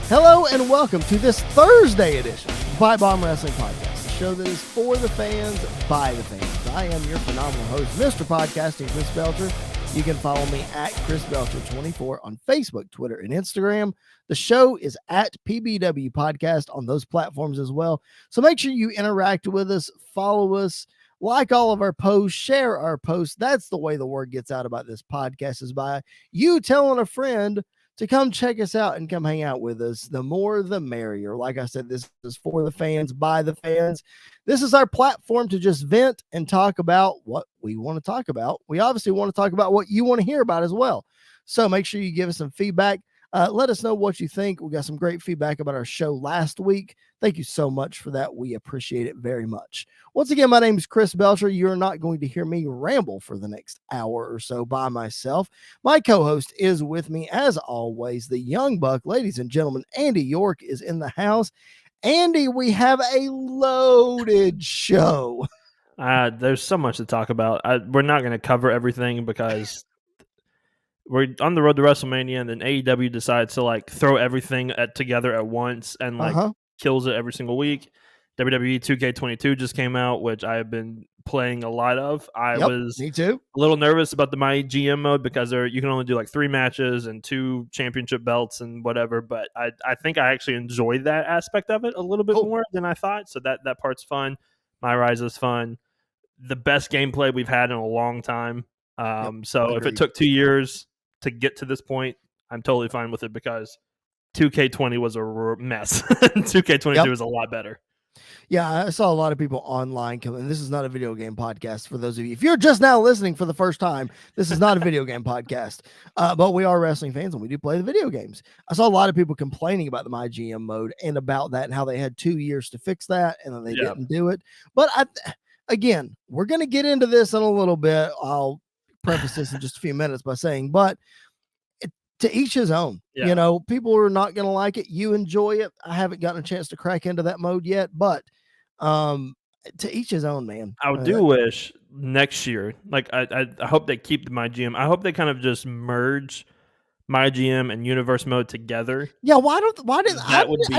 Hello and welcome to this Thursday edition of the PipeBomb Wrestling Podcast, the show that is for the fans, by the fans. I am your phenomenal host, Mr. Podcasting, Chris Belcher. You can follow me at Chris Belcher24 on Facebook, Twitter, and Instagram. The show is at PBW Podcast on those platforms as well. So make sure you interact with us, follow us, like all of our posts, share our posts. That's the way the word gets out about this podcast, is by you telling a friend to come check us out and come hang out with us. The more, the merrier. Like I said, this is for the fans, by the fans. This is our platform to just vent and talk about what we want to talk about. We obviously want to talk about what you want to hear about as well. So make sure you give us some feedback. Let us know what you think. We got some great feedback about our show last week. Thank you so much for that. We appreciate it very much. Once again, my name is Chris Belcher. You're not going to hear me ramble for the next hour or so by myself. My co-host is with me, as always, the young buck. Ladies and gentlemen, Andy York is in the house. Andy, we have a loaded show. There's so much to talk about. We're not going to cover everything because we're on the road to WrestleMania, and then AEW decides to like throw everything together at once and like kills it every single week. WWE 2K22 just came out, which I have been playing a lot of. Me too. A little nervous about the My GM mode because you can only do like 3 matches and 2 championship belts and whatever. But I think I actually enjoyed that aspect of it a little bit more than I thought. So that part's fun. My Rise is fun. The best gameplay we've had in a long time. So if it took 2 years to get to this point, I'm totally fine with it because 2K20 was a mess. 2K22 is a lot better. Yeah, I saw a lot of people online coming. This is not a video game podcast for those of you. If you're just now listening for the first time, this is not a video game podcast. But we are wrestling fans and we do play the video games. I saw a lot of people complaining about the My GM mode and about that and how they had 2 years to fix that and then they didn't do it. But again, we're going to get into this in a little bit. I'll preface this in just a few minutes by saying, but to each his own. You know, people are not going to like it. You enjoy it. I haven't gotten a chance to crack into that mode yet, but to each his own, man. I do wish next year, like I hope they keep the My GM. I hope they kind of just merge My GM and Universe mode together. Yeah, I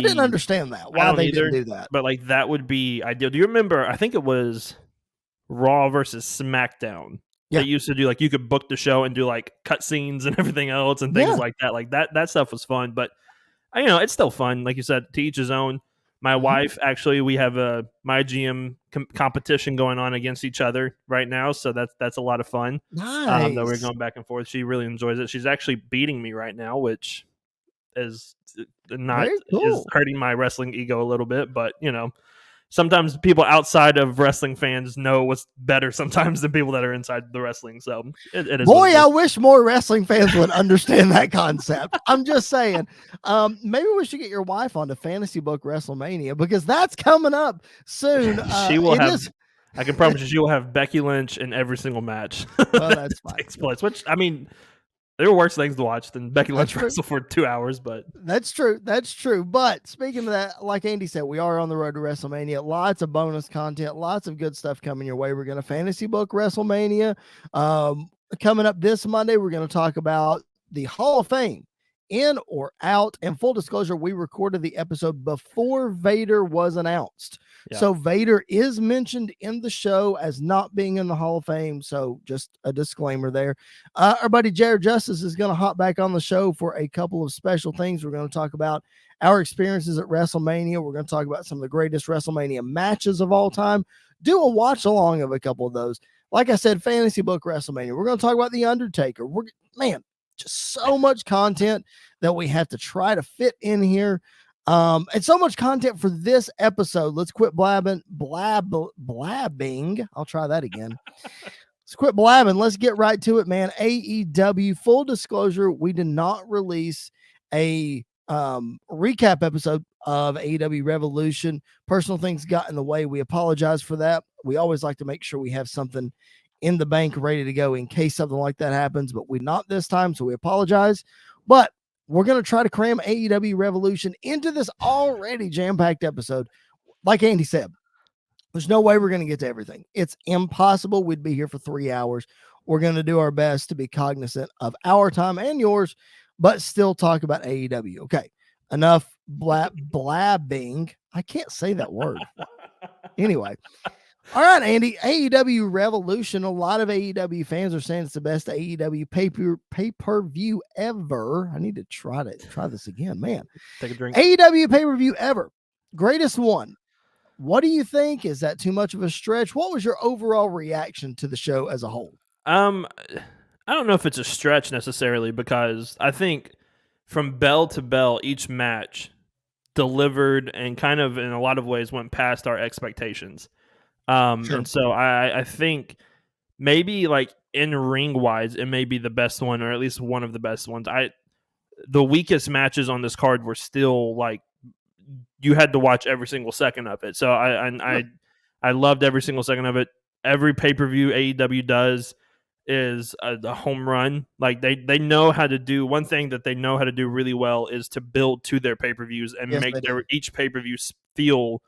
didn't understand that. Why they didn't do that. But like that would be ideal. Do you remember? I think it was Raw versus SmackDown. They used to do like you could book the show and do like cutscenes and everything else and things like that. Like that stuff was fun, but it's still fun. Like you said, to each his own. My wife, actually, we have a My GM competition going on against each other right now, so that's a lot of fun. Nice. That we're going back and forth. She really enjoys it. She's actually beating me right now, which is is hurting my wrestling ego a little bit, but sometimes people outside of wrestling fans know what's better sometimes than people that are inside the wrestling. So it is. Boy, I wish more wrestling fans would understand that concept. I'm just saying, maybe we should get your wife on to Fantasy Book WrestleMania because that's coming up soon. She will have. I can promise you, she will have Becky Lynch in every single match. Well, that's fine. Takes place, which I mean. There were worse things to watch than Becky Lynch wrestle for 2 hours, but that's true. That's true. But speaking of that, like Andy said, we are on the road to WrestleMania. Lots of bonus content, lots of good stuff coming your way. We're going to fantasy book WrestleMania. Coming up this Monday, we're going to talk about the Hall of Fame, in or out. And full disclosure, we recorded the episode before Vader was announced. So Vader is mentioned in the show as not being in the Hall of Fame. So just a disclaimer there. Our buddy Jared Justice is going to hop back on the show for a couple of special things. We're going to talk about our experiences at WrestleMania. We're going to talk about some of the greatest WrestleMania matches of all time. Do a watch along of a couple of those. Like I said, fantasy book WrestleMania. We're going to talk about The Undertaker. Just so much content that we have to try to fit in here. And so much content for this episode. Let's quit blabbing. I'll try that again. Let's quit blabbing. Let's get right to it, man. AEW, full disclosure, we did not release a recap episode of AEW Revolution. Personal things got in the way. We apologize for that. We always like to make sure we have something in the bank ready to go in case something like that happens, but we're not this time, so we apologize. But we're going to try to cram AEW Revolution into this already jam-packed episode. Like Andy said, there's no way we're going to get to everything. It's impossible. We'd be here for 3 hours. We're going to do our best to be cognizant of our time and yours, but still talk about AEW. Okay, enough blabbing. I can't say that word. Anyway. All right, Andy, AEW Revolution. A lot of AEW fans are saying it's the best AEW pay-per-view ever. I need to try this again, man. Take a drink. AEW pay-per-view ever. Greatest one. What do you think? Is that too much of a stretch? What was your overall reaction to the show as a whole? I don't know if it's a stretch necessarily, because I think from bell to bell, each match delivered and kind of in a lot of ways went past our expectations. Sure. And so I think maybe like in ring wise, it may be the best one, or at least one of the best ones. The weakest matches on this card were still like, you had to watch every single second of it. So I loved every single second of it. Every pay-per-view AEW does is a home run. Like they know how to do one thing that they know how to do really well is to build to their pay-per-views and make each pay-per-view feel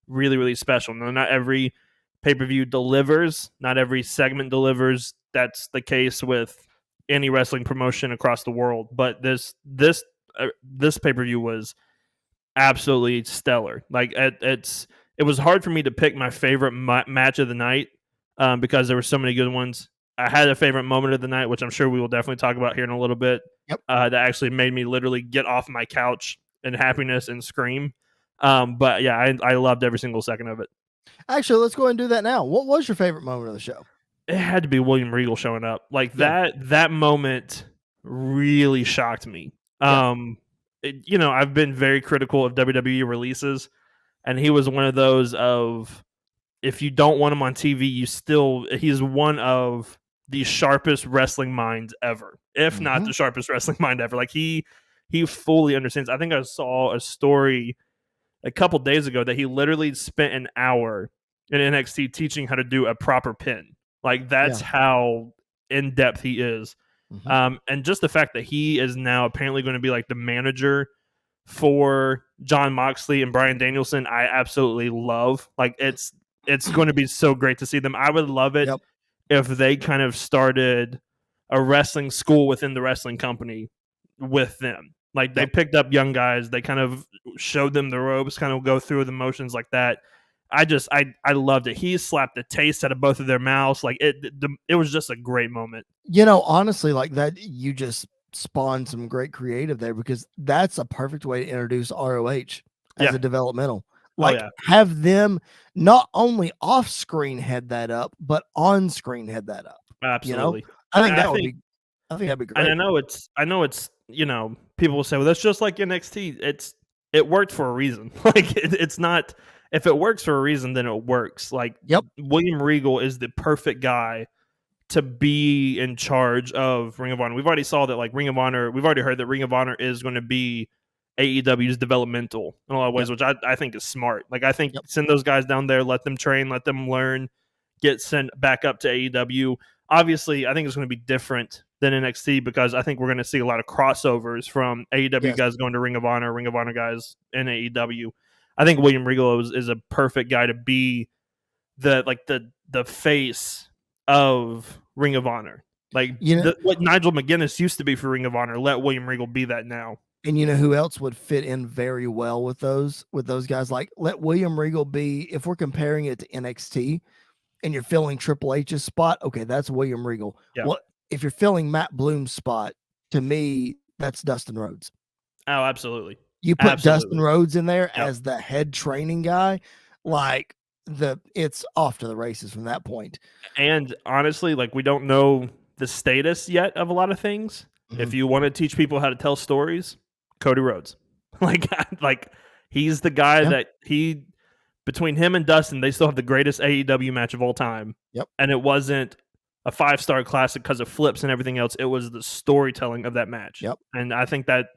really, really special. No, not every pay-per-view delivers, not every segment delivers. That's the case with any wrestling promotion across the world. But this pay-per-view was absolutely stellar. Like it was hard for me to pick my favorite match of the night because there were so many good ones. I had a favorite moment of the night, which I'm sure we will definitely talk about here in a little bit. Yep. That actually made me literally get off my couch in happiness and scream. But yeah, I loved every single second of it. Actually, let's go ahead and do that now. What was your favorite moment of the show? It had to be William Regal showing up. Like that moment really shocked me. I've been very critical of WWE releases, and he was one of those of, if you don't want him on TV, he's one of the sharpest wrestling minds ever, if not the sharpest wrestling mind ever. Like he fully understands. I think I saw a story a couple days ago that he literally spent an hour in NXT teaching how to do a proper pin. Like that's how in depth he is. And just the fact that he is now apparently going to be like the manager for Jon Moxley and Bryan Danielson, I absolutely love. Like it's going to be so great to see them. I would love it if they kind of started a wrestling school within the wrestling company with them. Like they picked up young guys, they kind of showed them the ropes, kind of go through the motions like that. I loved it. He slapped the taste out of both of their mouths. Like it was just a great moment. Honestly, like that, you just spawned some great creative there, because that's a perfect way to introduce ROH as a developmental. Like have them not only off screen head that up, but on screen head that up. Absolutely. I think that'd be great. And I know it's people will say, well, that's just like NXT. It worked for a reason. Like it's not, if it works for a reason, then it works. Like William Regal is the perfect guy to be in charge of Ring of Honor. We've already saw that, like Ring of Honor, we've already heard that Ring of Honor is going to be AEW's developmental in a lot of ways, which I think is smart. Like I think send those guys down there, let them train, let them learn, get sent back up to AEW. Obviously, I think it's going to be different than NXT, because I think we're going to see a lot of crossovers from AEW guys going to Ring of Honor guys in AEW. I think William Regal is a perfect guy to be the face of Ring of Honor. Like what Nigel McGuinness used to be for Ring of Honor, let William Regal be that now. And you know who else would fit in very well with those guys? Like let William Regal be, if we're comparing it to NXT and you're filling Triple H's spot, okay, that's William Regal. Yeah. Well, if you're filling Matt Bloom's spot, to me, that's Dustin Rhodes. Oh, absolutely. You put Dustin Rhodes in there as the head training guy, like it's off to the races from that point. And honestly, like we don't know the status yet of a lot of things. If you want to teach people how to tell stories, Cody Rhodes. like he's the guy that between him and Dustin, they still have the greatest AEW match of all time. Yep. And it wasn't a 5-star classic because of flips and everything else. It was the storytelling of that match. Yep. And I think that,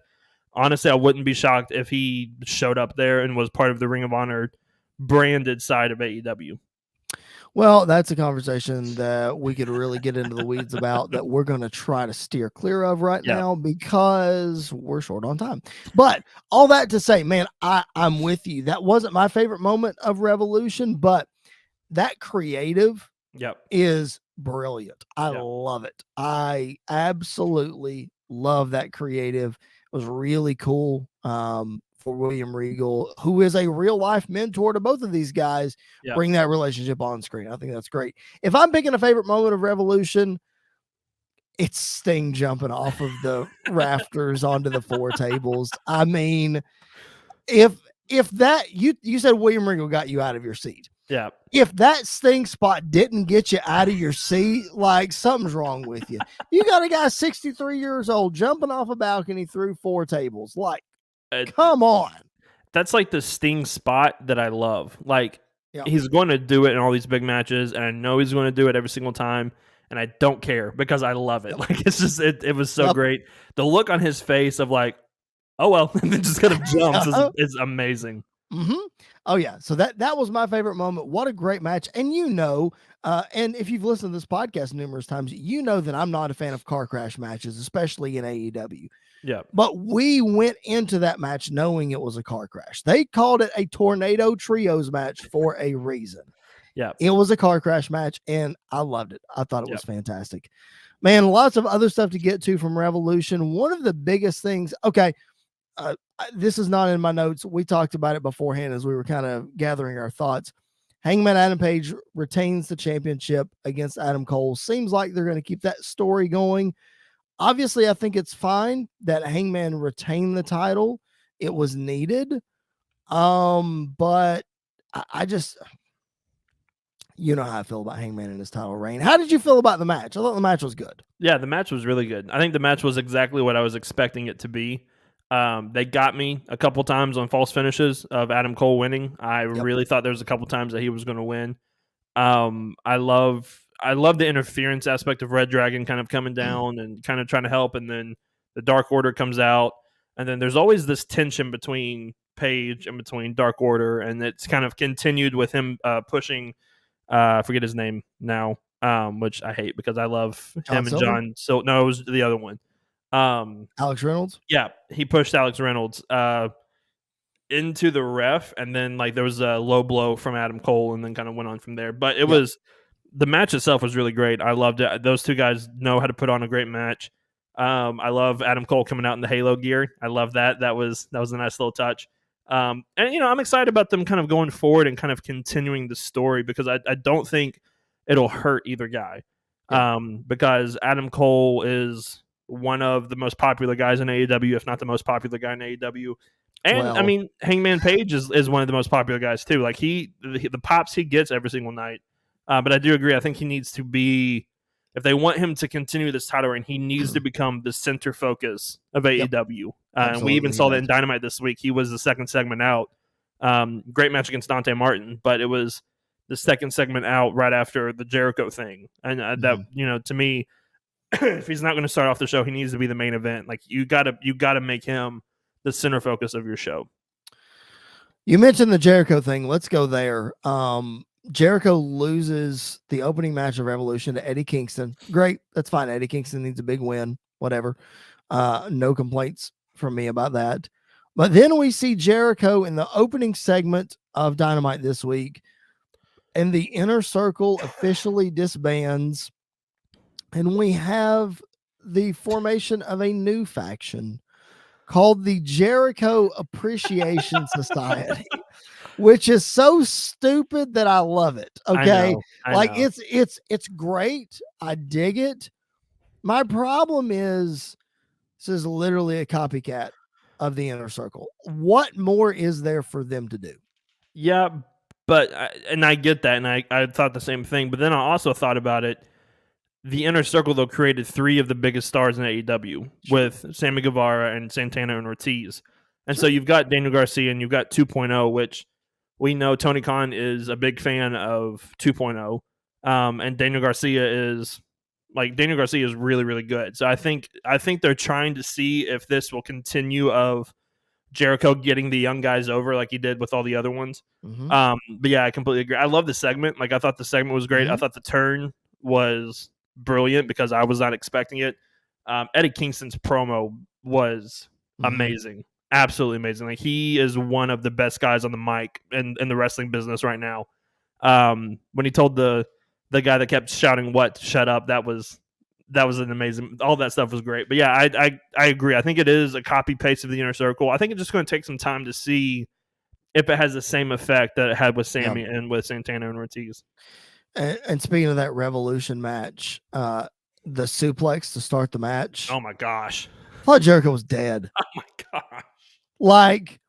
honestly, I wouldn't be shocked if he showed up there and was part of the Ring of Honor branded side of AEW. Well, that's a conversation that we could really get into the weeds about, that we're going to try to steer clear of right now, because we're short on time. But all that to say, man, I'm with you. That wasn't my favorite moment of Revolution, but that creative is brilliant. I love it. I absolutely love that creative. It was really cool. for William Regal, who is a real life mentor to both of these guys, bring that relationship on screen. I think that's great. If I'm picking a favorite moment of Revolution, it's Sting jumping off of the rafters onto the 4 tables. I mean, if that you said William Regal got you out of your seat. Yeah. If that Sting spot didn't get you out of your seat, like something's wrong with you. You got a guy 63 years old jumping off a balcony through 4 tables. Like, come on. That's like the Sting spot that I love. Like, he's going to do it in all these big matches, and I know he's going to do it every single time, and I don't care because I love it. Like, it's just, it was so great. The look on his face of like, oh, well, and then just kind of jumps is amazing. Mm-hmm. Oh, yeah. So that was my favorite moment. What a great match. And and if you've listened to this podcast numerous times, you know that I'm not a fan of car crash matches, especially in AEW. Yeah. But we went into that match knowing it was a car crash. They called it a tornado trios match for a reason. Yeah. It was a car crash match, and I loved it. I thought it was fantastic. Man, lots of other stuff to get to from Revolution. One of the biggest things, this is not in my notes. We talked about it beforehand as we were kind of gathering our thoughts. Hangman Adam Page retains the championship against Adam Cole. Seems like they're going to keep that story going. Obviously, I think it's fine that Hangman retained the title. It was needed. But I just, you know how I feel about Hangman and his title reign. How did you feel about the match? I thought the match was good. Yeah, the match was really good. I think the match was exactly what I was expecting it to be. They got me a couple times on false finishes of Adam Cole winning. I really thought there was a couple times that he was going to win. I love the interference aspect of Red Dragon kind of coming down and kind of trying to help, and then the Dark Order comes out, and then there's always this tension between Page and between Dark Order, and it's kind of continued with him pushing. I forget his name now, which I hate because I love him and John. So no, it was the other one. Alex Reynolds. Yeah, he pushed Alex Reynolds into the ref, and then like there was a low blow from Adam Cole, and then kind of went on from there. But it was, the match itself was really great. I loved it. Those two guys know how to put on a great match. I love Adam Cole coming out in the Halo gear. I love that. That was a nice little touch. And I'm excited about them kind of going forward and kind of continuing the story, because I don't think it'll hurt either guy. Because Adam Cole is one of the most popular guys in AEW, if not the most popular guy in AEW. And Hangman Page is one of the most popular guys too. Like the pops he gets every single night. But I do agree. I think he needs to be, if they want him to continue this title reign, he needs to become the center focus of AEW. And we even saw that in Dynamite this week. He was the second segment out. Great match against Dante Martin, but it was the second segment out right after the Jericho thing. And that, to me, if he's not going to start off the show, he needs to be the main event. Like you gotta make him the center focus of your show. You mentioned the Jericho thing. Let's go there. Jericho loses the opening match of Revolution to Eddie Kingston. Great. That's fine. Eddie Kingston needs a big win. Whatever. No complaints from me about that. But then we see Jericho in the opening segment of Dynamite this week, and the Inner Circle officially disbands. And we have the formation of a new faction called the Jericho Appreciation Society, which is so stupid that I love it. Okay. I know. It's great. I dig it. My problem is this is literally a copycat of the Inner Circle. What more is there for them to do? Yeah, but I get that, and I thought the same thing. But then I also thought about it. The Inner Circle, though, created 3 of the biggest stars in AEW with Sammy Guevara and Santana and Ortiz. And so you've got Daniel Garcia and you've got 2.0, which we know Tony Khan is a big fan of 2.0. And Daniel Garcia is really, really good. So I think they're trying to see if this will continue of Jericho getting the young guys over like he did with all the other ones. But yeah, I completely agree. I love the segment. Like I thought the segment was great. I thought the turn was brilliant because I was not expecting it. Eddie Kingston's promo was amazing. Absolutely amazing. Like he is one of the best guys on the mic in the wrestling business right now. When he told the guy that kept shouting "what" to shut up, that was that was an amazing. All that stuff was great. But yeah, I agree. I think it is a copy paste of the Inner Circle. I think it's just going to take some time to see if it has the same effect that it had with Sammy and with Santana and Ortiz. And speaking of that Revolution match, the suplex to start the match. Oh my gosh! I thought Jericho was dead. Oh my gosh! Like,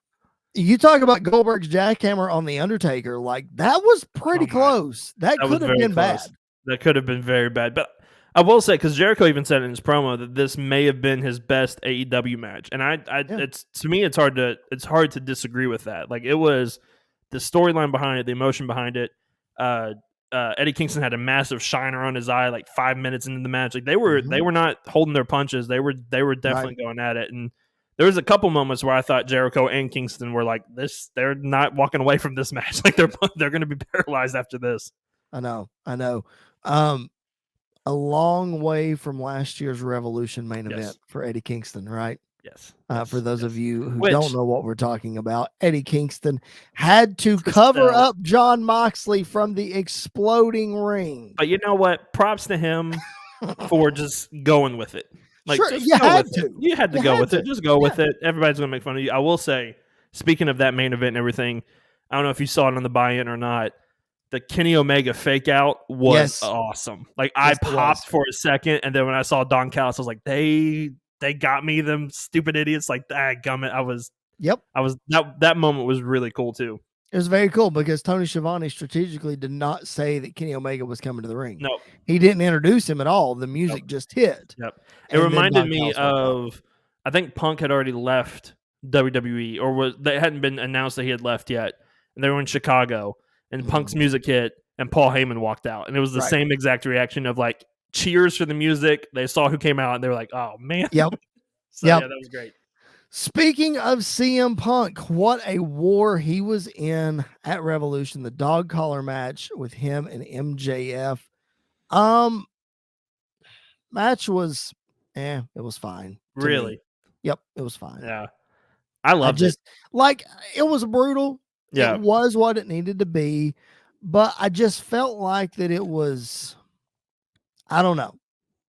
you talk about Goldberg's jackhammer on the Undertaker, like that was pretty close. That could have been bad. That could have been very bad. But I will say, because Jericho even said in his promo that this may have been his best AEW match, and it's to me, it's hard to disagree with that. Like, it was the storyline behind it, the emotion behind it. Eddie Kingston had a massive shiner on his eye like 5 minutes into the match. Like, they were not holding their punches. They were definitely going at it. And there was a couple moments where I thought Jericho and Kingston were like, they're not walking away from this match. Like, they're going to be paralyzed after this. I know. A long way from last year's Revolution main event for Eddie Kingston, right? Yes. For those of you who don't know what we're talking about, Eddie Kingston had to cover up Jon Moxley from the exploding ring. But you know what? Props to him for just going with it. Like, sure, you had to. You had to go with it. Just go with it. Everybody's going to make fun of you. I will say, speaking of that main event and everything, I don't know if you saw it on the buy-in or not, the Kenny Omega fake out was awesome. Like, I popped for a second, and then when I saw Don Callis, I was like, they got me, them stupid idiots. Like, gummit. That moment was really cool too. It was very cool because Tony Schiavone strategically did not say that Kenny Omega was coming to the ring. No, he didn't introduce him at all. The music just hit. Yep. It reminded me of, I think Punk had already left WWE, or they hadn't been announced that he had left yet, and they were in Chicago, and Punk's music hit, and Paul Heyman walked out, and it was the same exact reaction of like cheers for the music. They saw who came out, and they were like, "Oh man!" Yep. Yeah, that was great. Speaking of CM Punk, what a war he was in at Revolution, the dog collar match with him and MJF. Match was, it was fine. Really? Me. Yep, it was fine. Yeah. I loved it. Like, it was brutal. Yeah. It was what it needed to be, but I just felt like that it was, I don't know.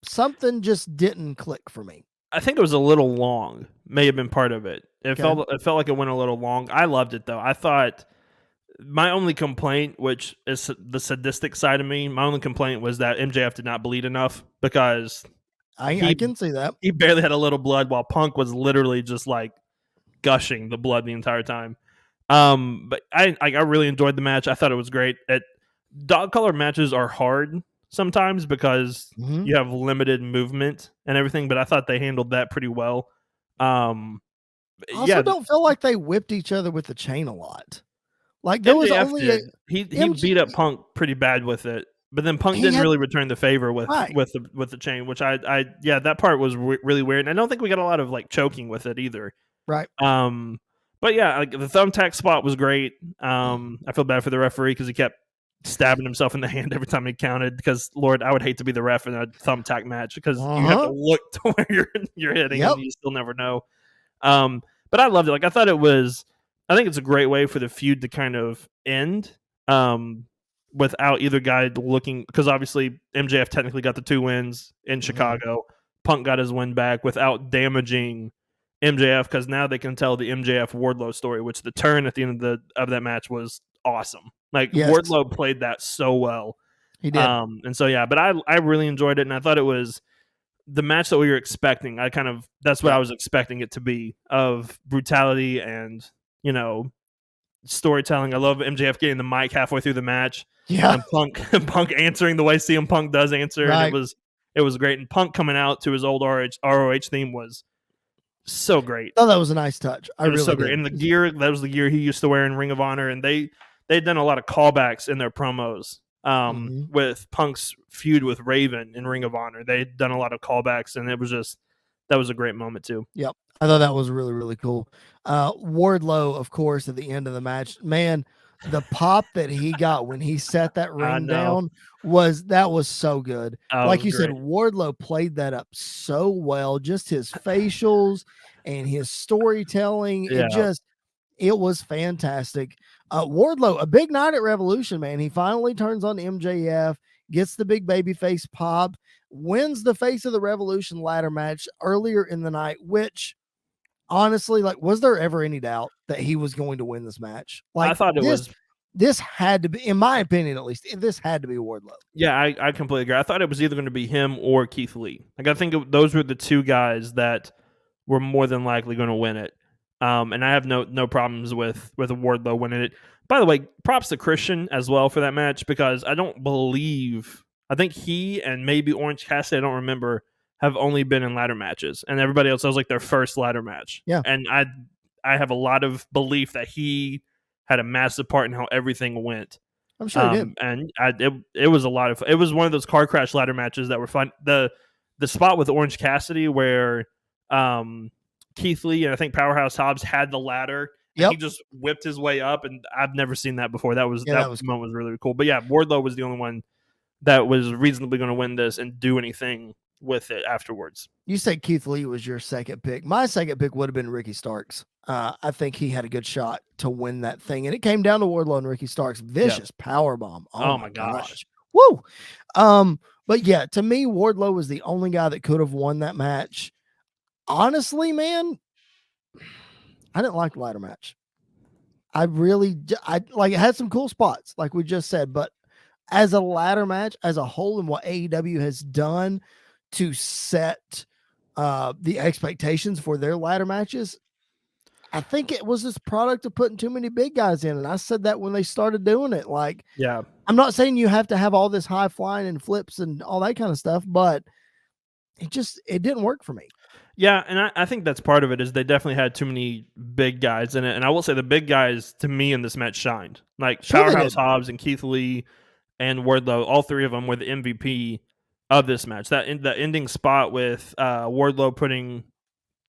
Something just didn't click for me. I think it was a little long. May have been part of it. It felt like it went a little long. I loved it though. I thought my only complaint, which is the sadistic side of me, my only complaint was that MJF did not bleed enough, because I can see that. He barely had a little blood, while Punk was literally just like gushing the blood the entire time. But I really enjoyed the match. I thought it was great. Dog collar matches are hard sometimes because you have limited movement and everything, but I thought they handled that pretty well. Don't feel like they whipped each other with the chain a lot. Like, there was only he beat up Punk pretty bad with it, but then Punk didn't really return the favor with the chain, which that part was really weird. And I don't think we got a lot of like choking with it either. Right. But yeah, like the thumbtack spot was great. I feel bad for the referee because he kept stabbing himself in the hand every time he counted, because Lord, I would hate to be the ref in a thumbtack match, because you have to look to where you're hitting and you still never know. But I loved it. Like, I think it's a great way for the feud to kind of end without either guy looking, because obviously MJF technically got the 2 wins in Chicago. Punk got his win back without damaging MJF, because now they can tell the MJF Wardlow story, which the turn at the end of that match was awesome. Like, Wardlow played that so well. He did. And so, yeah, but I really enjoyed it, and I thought it was the match that we were expecting. That's what I was expecting it to be, of brutality and, storytelling. I love MJF getting the mic halfway through the match. Yeah. And Punk answering the way CM Punk does answer. Right. And it was great. And Punk coming out to his old ROH theme was so great. Oh, that was a nice touch. It was so great. And the gear, that was the gear he used to wear in Ring of Honor. And they'd done a lot of callbacks in their promos with Punk's feud with Raven in Ring of Honor. They'd done a lot of callbacks, and that was a great moment too. Yep. I thought that was really, really cool. Wardlow, of course, at the end of the match, man, the pop that he got when he set that ring down was so good. Like you said, Wardlow played that up so well. Just his facials and his storytelling. It was fantastic. Wardlow, a big night at Revolution, man. He finally turns on MJF. gets the big baby face pop, wins the Face of the Revolution ladder match earlier in the night, which honestly, like, was there ever any doubt that he was going to win this match? I Like, thought it was. this had to be, in my opinion at least, this had to be Wardlow. Yeah, I completely agree. I thought it was either going to be him or Keith Lee. Like, I think those were the two guys that were more than likely going to win it. And I have no problems with Wardlow winning it. By the way, props to Christian as well for that match, because I think he and maybe Orange Cassidy, I don't remember, have only been in ladder matches, and everybody else was like their first ladder match. Yeah. And I have a lot of belief that he had a massive part in how everything went. I'm sure he did. And it was a lot of. It was one of those car crash ladder matches that were fun. The spot with Orange Cassidy where Keith Lee and I think Powerhouse Hobbs had the ladder. And he just whipped his way up, and I've never seen that before. That moment was really cool. But yeah, Wardlow was the only one that was reasonably going to win this and do anything with it afterwards. You said Keith Lee was your second pick. My second pick would have been Ricky Starks. I think he had a good shot to win that thing, and it came down to Wardlow and Ricky Starks. Vicious power bomb. Oh my gosh. Woo. But yeah, to me, Wardlow was the only guy that could have won that match. Honestly, man, I didn't like the ladder match. I like, it had some cool spots, like we just said, but as a ladder match, as a whole, and what AEW has done to set the expectations for their ladder matches, I think it was this product of putting too many big guys in. And I said that when they started doing it. Like, yeah, I'm not saying you have to have all this high flying and flips and all that kind of stuff, but it didn't work for me. Yeah, and I think that's part of it, is they definitely had too many big guys in it. And I will say the big guys, to me, in this match shined. Like Powerhouse Hobbs and Keith Lee and Wardlow, all three of them were the MVP of this match. The ending spot with Wardlow putting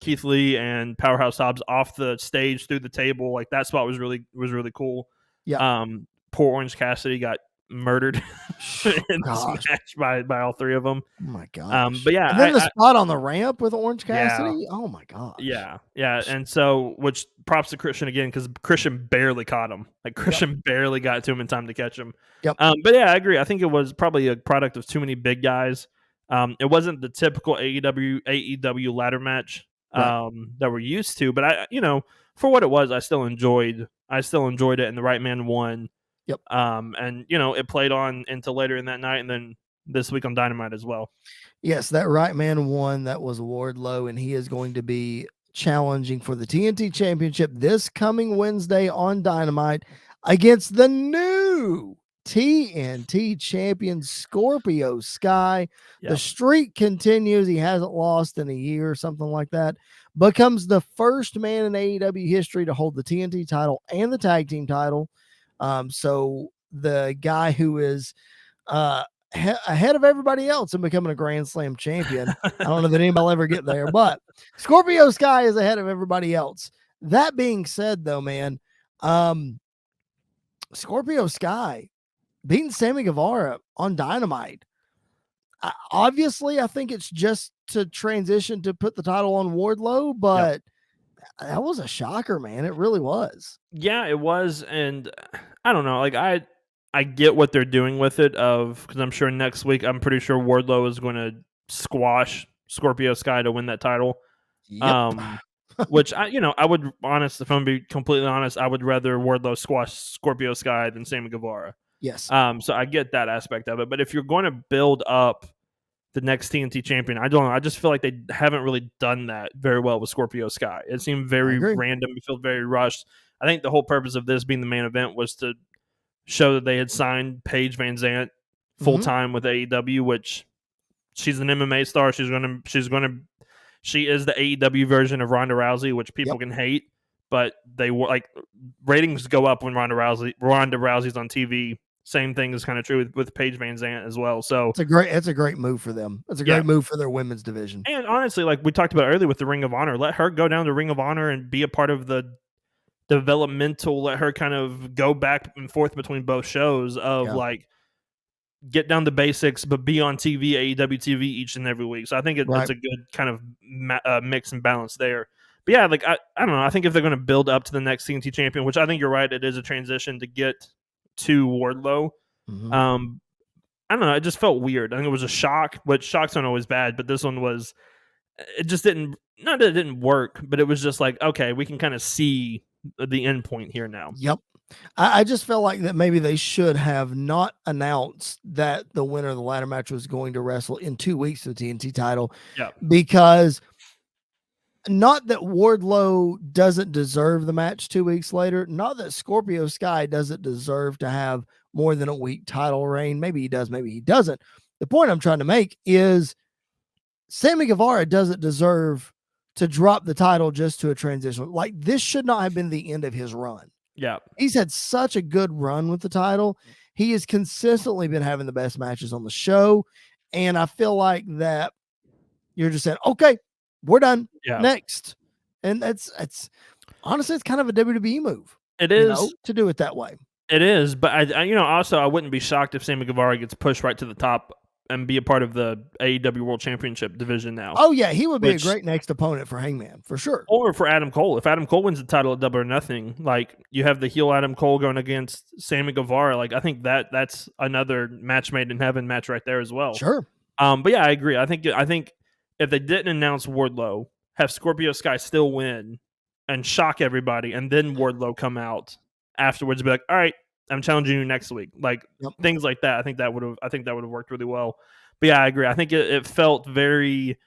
Keith Lee and Powerhouse Hobbs off the stage through the table, like, that spot was really cool. Yeah. Poor Orange Cassidy got murdered in this match by all three of them. Oh my gosh. But yeah, and then the spot on the ramp with Orange Cassidy. Yeah. Oh my gosh. Yeah. And so, which props to Christian again, because Christian barely caught him. Like, Christian barely got to him in time to catch him. Yep. But yeah, I agree. I think it was probably a product of too many big guys. It wasn't the typical AEW ladder match that we're used to, but for what it was, I still enjoyed it, and the right man won. Yep. And it played on into later in that night, and then this week on Dynamite as well. Yes, that right man won. That was Wardlow, and he is going to be challenging for the TNT Championship this coming Wednesday on Dynamite against the new TNT champion Scorpio Sky. Yep. The streak continues. He hasn't lost in a year or something like that. Becomes the first man in AEW history to hold the TNT title and the tag team title. So the guy who is ahead of everybody else and becoming a Grand Slam champion. I don't know that anybody will ever get there, but Scorpio Sky is ahead of everybody else. That being said, though, man, Scorpio Sky beating Sammy Guevara on Dynamite. Obviously, I think it's just to transition to put the title on Wardlow, but that was a shocker, man. It really was. Yeah, it was. And I don't know, like, I get what they're doing with it, because I'm sure next week, I'm pretty sure Wardlow is going to squash Scorpio Sky to win that title. Yep. Which I would, if I'm being completely honest, I would rather Wardlow squash Scorpio Sky than Sammy Guevara. Yes. So I get that aspect of it, but if you're going to build up the next TNT champion, I don't know. I just feel like they haven't really done that very well with Scorpio Sky. It seemed very random. It felt very rushed. I think the whole purpose of this being the main event was to show that they had signed Paige Van Zant full time with AEW, which she's an MMA star. She is the AEW version of Ronda Rousey, which people can hate, but they were like, ratings go up when Ronda Rousey's on TV. Same thing is kind of true with Paige Van Zant as well. So it's a great move for them. It's a great move for their women's division. And honestly, like we talked about earlier with the Ring of Honor, let her go down to Ring of Honor and be a part of the developmental, let her kind of go back and forth between both shows of like, get down to basics, but be on TV, AEW TV each and every week. So I think it's a good kind of mix and balance there. But yeah, like I don't know. I think if they're going to build up to the next TNT champion, which I think you're right, it is a transition to get to Wardlow. I don't know. It just felt weird. I think it was a shock, but shocks aren't always bad. But this one was, it just didn't, not that it didn't work, but it was just like, okay, we can kind of see the end point here now. Yep. I just felt like that maybe they should have not announced that the winner of the ladder match was going to wrestle in 2 weeks for the TNT title. Yeah. Because not that Wardlow doesn't deserve the match 2 weeks later, not that Scorpio Sky doesn't deserve to have more than a week title reign. Maybe he does, maybe he doesn't. The point I'm trying to make is Sammy Guevara doesn't deserve to drop the title just to a transition. Like, this should not have been the end of his run. Yeah. He's had such a good run with the title. He has consistently been having the best matches on the show. And I feel like that you're just saying, okay, we're done. Yeah. Next. And it's honestly, it's kind of a WWE move. It is to do it that way. It is, but I also I wouldn't be shocked if Sammy Guevara gets pushed right to the top and be a part of the AEW World Championship division now. Oh yeah, he would be a great next opponent for Hangman for sure. Or for Adam Cole. If Adam Cole wins the title at Double or Nothing, like you have the heel Adam Cole going against Sammy Guevara, like I think that's another match made in heaven match right there as well. Sure. But yeah, I agree. I think if they didn't announce Wardlow, have Scorpio Sky still win and shock everybody, and then Wardlow come out afterwards, be like, all right, I'm challenging you next week. Like things like that. I think that would have worked really well. But yeah, I agree. I think it felt very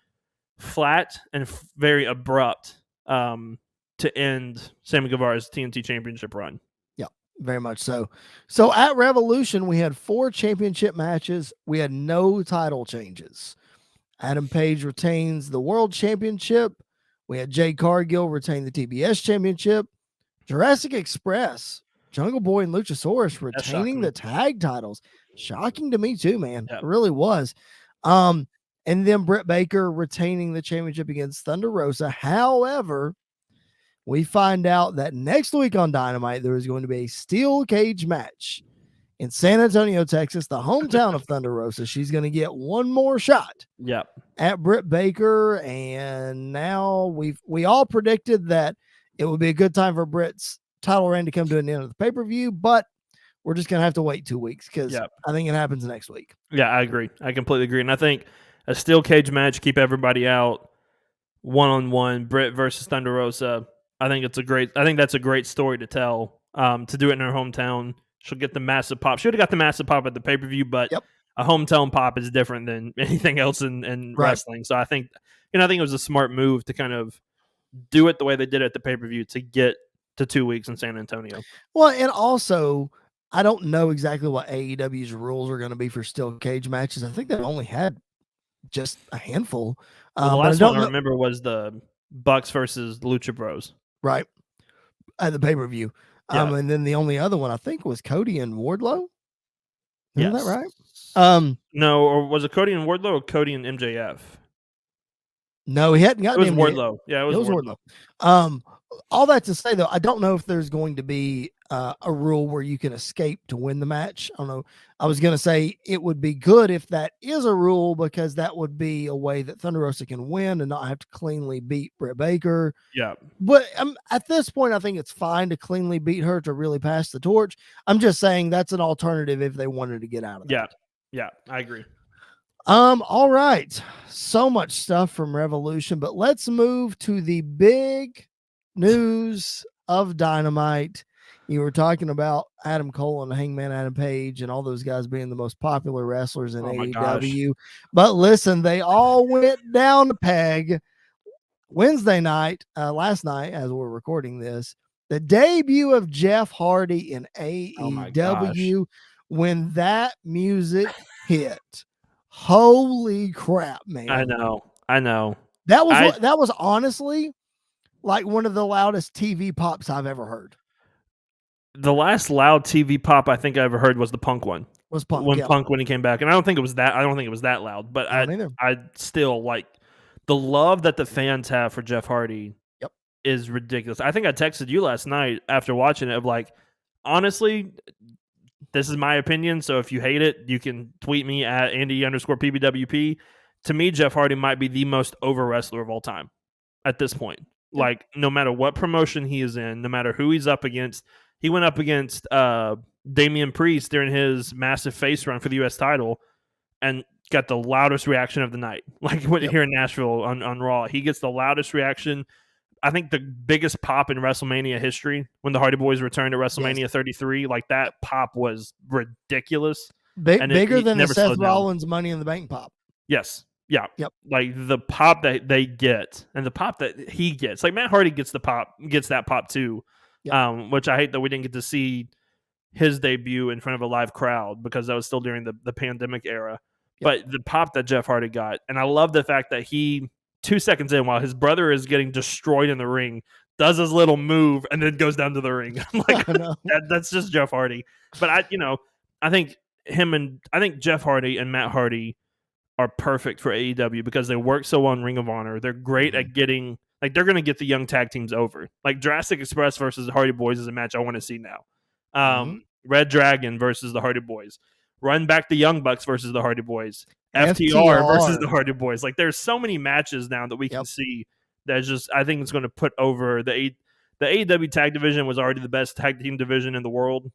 flat and very abrupt to end Sammy Guevara's TNT Championship run. Yeah, very much so. So at Revolution, we had 4 championship matches. We had no title changes. Adam Page retains the World Championship. We had Jay Cargill retain the TBS Championship. Jurassic Express, Jungle Boy and Luchasaurus retaining the tag titles. Shocking to me too, man. It really was. And then Britt Baker retaining the championship against Thunder Rosa. However, we find out that next week on Dynamite, there is going to be a steel cage match in San Antonio, Texas, the hometown of Thunder Rosa. She's going to get one more shot at Britt Baker. And now we all predicted that it would be a good time for Britt's title reign to come to an end of the pay-per-view, but we're just going to have to wait 2 weeks because I think it happens next week. Yeah, I agree. I completely agree. And I think a steel cage match, keep everybody out, one-on-one, Britt versus Thunder Rosa. I think that's a great story to tell. To do it in her hometown, she'll get the massive pop. She would have got the massive pop at the pay-per-view, but a hometown pop is different than anything else in wrestling. So I think it was a smart move to kind of do it the way they did it at the pay-per-view to get to 2 weeks in San Antonio. Well, and also, I don't know exactly what AEW's rules are going to be for steel cage matches. I think they've only had just a handful. The last one I remember was the Bucks versus Lucha Bros. Right. At the pay-per-view. And then the only other one I think was Cody and Wardlow. Is that right? No, or was it Cody and Wardlow or Cody and MJF? No, he hadn't gotten it. Was Wardlow. Yeah, it was Wardlow. All that to say, though, I don't know if there's going to be a rule where you can escape to win the match. I don't know. I was going to say it would be good if that is a rule because that would be a way that Thunder Rosa can win and not have to cleanly beat Britt Baker. Yeah. But at this point, I think it's fine to cleanly beat her to really pass the torch. I'm just saying that's an alternative if they wanted to get out of that. Yeah, I agree. All right. So much stuff from Revolution, but let's move to the big news of Dynamite. You were talking about Adam Cole and Hangman Adam Page and all those guys being the most popular wrestlers in AEW. But listen, they all went down the peg Wednesday night, last night, as we're recording this, the debut of Jeff Hardy in AEW. When that music hit, holy crap, man. I know. That was honestly like one of the loudest TV pops I've ever heard. The last loud TV pop I think I ever heard was the Punk one. Punk when he came back, and I don't think it was that loud. But I still like the love that the fans have for Jeff Hardy. Is ridiculous. I think I texted you last night after watching it of like, honestly, this is my opinion. So if you hate it, you can tweet me at Andy_PBWP. To me, Jeff Hardy might be the most over wrestler of all time at this point. Like, no matter what promotion he is in, no matter who he's up against. He went up against Damian Priest during his massive face run for the U.S. title and got the loudest reaction of the night. Like here in Nashville on Raw, he gets the loudest reaction. I think the biggest pop in WrestleMania history when the Hardy Boys returned to WrestleMania 33, like that pop was ridiculous. And bigger than the never Seth slowed down. Rollins Money in the Bank pop. Yes. Yeah. Yep. Like the pop that they get and the pop that he gets. Like Matt Hardy gets that pop too. Yep. Which I hate that we didn't get to see his debut in front of a live crowd because that was still during the pandemic era. Yep. But the pop that Jeff Hardy got, and I love the fact that he 2 seconds in, while his brother is getting destroyed in the ring, does his little move and then goes down to the ring. I'm like, that's just Jeff Hardy. But I think Jeff Hardy and Matt Hardy are perfect for AEW because they work so well in Ring of Honor. They're great at getting, like, they're going to get the young tag teams over. Like Jurassic Express versus the Hardy Boys is a match I want to see now. Red Dragon versus the Hardy Boys. Run Back the Young Bucks versus the Hardy Boys. FTR versus the Hardy Boys. Like, there's so many matches now that we can see that just, I think it's going to put over the AEW tag division was already the best tag team division in the world,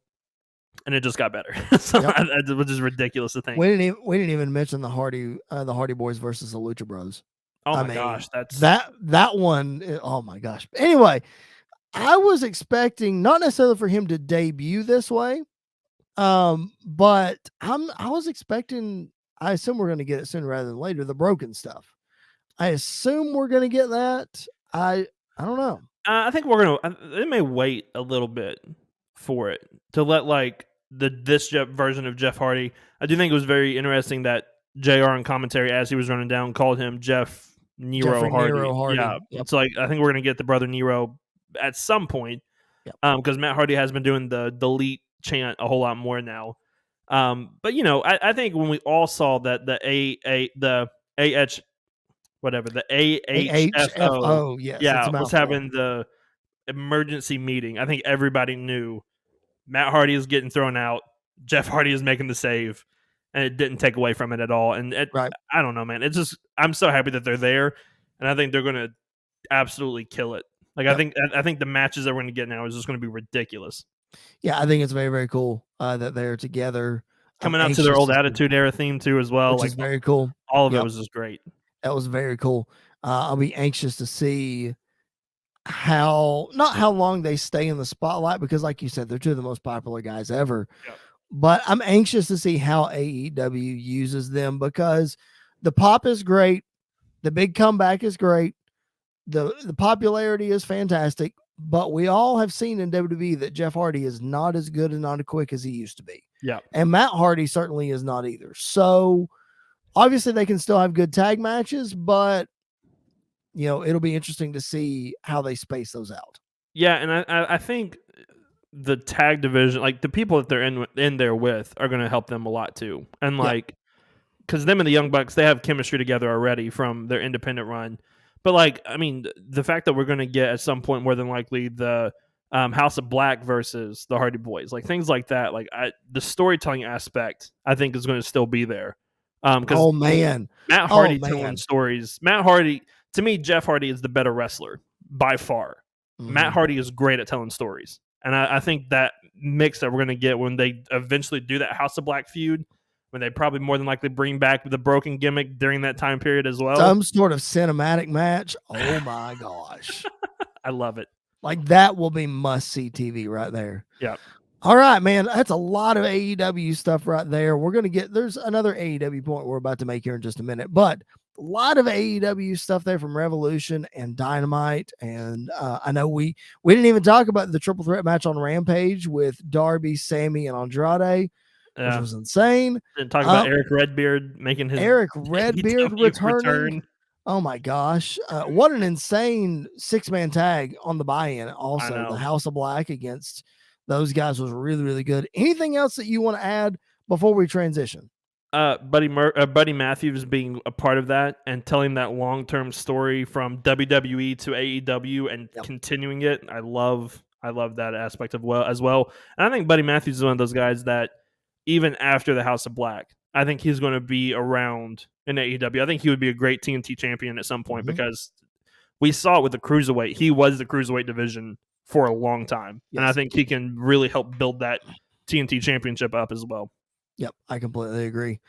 and it just got better. Which is ridiculous to think. We didn't even mention the Hardy Boys versus the Lucha Bros. Oh my gosh, that's that one. Oh my gosh. Anyway, I was expecting not necessarily for him to debut this way, but I was expecting. I assume we're going to get it sooner rather than later. The broken stuff. I assume we're going to get that. I don't know. I think we're going to. They may wait a little bit for it to let like this version of Jeff Hardy. I do think it was very interesting that JR in commentary as he was running down called him Jeff Nero Hardy. Yeah, it's like I think we're going to get the brother Nero at some point. Because Matt Hardy has been doing the delete chant a whole lot more now. But I think when we all saw that the AHFO was having the emergency meeting, I think everybody knew Matt Hardy is getting thrown out, Jeff Hardy is making the save, and it didn't take away from it at all. And I don't know, man. It's just I'm so happy that they're there, and I think they're going to absolutely kill it. Like I think the matches that we're going to get now is just going to be ridiculous. Yeah, I think it's very, very cool that they're together. Coming out to their old Attitude Era theme too as well. Which is very cool. All of it was just great. That was very cool. I'll be anxious to see not how long they stay in the spotlight because like you said, they're two of the most popular guys ever. But I'm anxious to see how AEW uses them because the pop is great. The big comeback is great. The popularity is fantastic. But we all have seen in WWE that Jeff Hardy is not as good and not as quick as he used to be. Yeah. And Matt Hardy certainly is not either. So obviously they can still have good tag matches, but it'll be interesting to see how they space those out. Yeah. And I think the tag division, like the people that they're in there with are going to help them a lot too. And like, because them and the Young Bucks, they have chemistry together already from their independent run. But like, I mean, the fact that we're going to get at some point more than likely the House of Black versus the Hardy Boys, like things like that, like the storytelling aspect, I think is going to still be there. Because Matt Hardy telling stories. Matt Hardy, to me, Jeff Hardy is the better wrestler by far. Matt Hardy is great at telling stories, and I think that mix that we're going to get when they eventually do that House of Black feud. When they probably more than likely bring back the broken gimmick during that time period as well. Some sort of cinematic match. Oh my gosh. I love it. Like that will be must-see TV right there. Yeah. All right, man. That's a lot of AEW stuff right there. There's another AEW point we're about to make here in just a minute, but a lot of AEW stuff there from Revolution and Dynamite. And I know we didn't even talk about the triple threat match on Rampage with Darby, Sammy, and Andrade. Which was insane. Didn't talk about Eric Redbeard making his returning. Oh my gosh. What an insane 6-man tag on the buy-in. Also, the House of Black against those guys was really, really good. Anything else that you want to add before we transition? Buddy Matthews being a part of that and telling that long-term story from WWE to AEW and continuing it. I love that aspect as well. And I think Buddy Matthews is one of those guys that even after the House of Black, I think he's going to be around in AEW. I think he would be a great TNT champion at some point because we saw it with the Cruiserweight. He was the Cruiserweight division for a long time. Yes. And I think he can really help build that TNT championship up as well. Yep, I completely agree.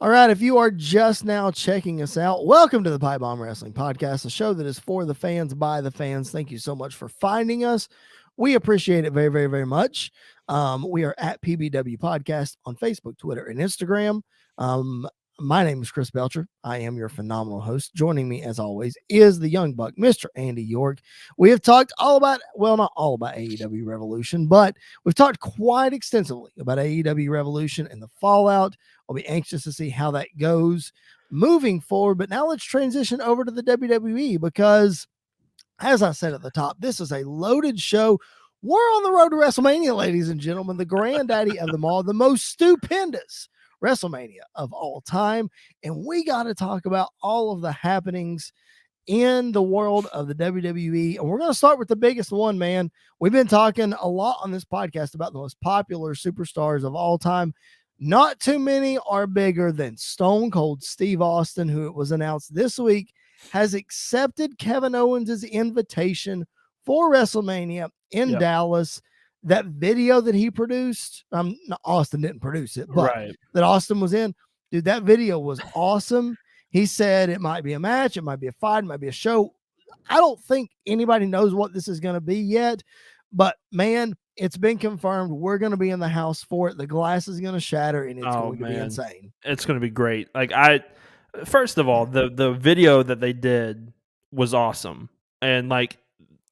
All right, if you are just now checking us out, welcome to the PipeBomb Wrestling Podcast, a show that is for the fans, by the fans. Thank you so much for finding us. We appreciate it very, very, very much. We are at PBW Podcast on Facebook, Twitter, and Instagram. My name is Chris Belcher. I am your phenomenal host. Joining me, as always, is the young buck, Mr. Andy York. We have talked all about, well, not all about AEW Revolution, but we've talked quite extensively about AEW Revolution and the fallout. I'll be anxious to see how that goes moving forward. But now let's transition over to the WWE because, as I said at the top, this is a loaded show. We're on the road to WrestleMania, ladies and gentlemen, the granddaddy of them all, the most stupendous WrestleMania of all time. And we got to talk about all of the happenings in the world of the WWE. And we're going to start with the biggest one, man. We've been talking a lot on this podcast about the most popular superstars of all time. Not too many are bigger than Stone Cold Steve Austin, who it was announced this week has accepted Kevin Owens' invitation for WrestleMania in Dallas. That video that he produced, Austin didn't produce it, but that Austin was in, dude, that video was awesome. He said it might be a match, it might be a fight, it might be a show. I don't think anybody knows what this is going to be yet, but man, it's been confirmed. We're going to be in the house for it. The glass is going to shatter, and it's going to be insane. It's going to be great. First of all, the video that they did was awesome, and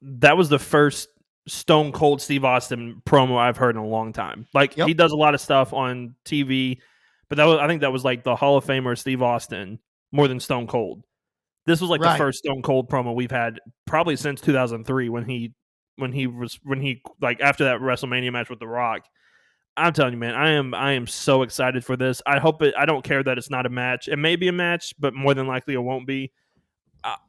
that was the first Stone Cold Steve Austin promo I've heard in a long time. He does a lot of stuff on TV, but I think that was like the Hall of Famer Steve Austin more than Stone Cold. This was the first Stone Cold promo we've had probably since 2003 when he after that WrestleMania match with The Rock. I'm telling you, man, I am so excited for this. I don't care that it's not a match. It may be a match, but more than likely it won't be.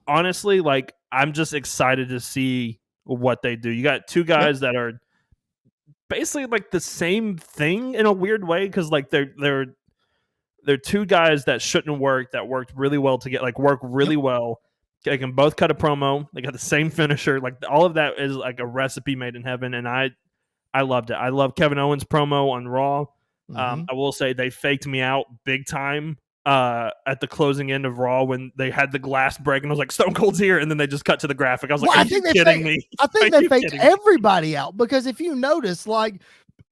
Honestly, I'm just excited to see what they do. You got two guys that are basically the same thing in a weird way, because they're two guys that shouldn't work, that worked really well to get work really well. They can both cut a promo. They got the same finisher. All of that is a recipe made in heaven, and I loved it. I love Kevin Owens' promo on Raw. I will say they faked me out big time at the closing end of Raw when they had the glass break, and I was like, Stone Cold's here, and then they just cut to the graphic. I was are you kidding me? I think they faked everybody out, because if you notice,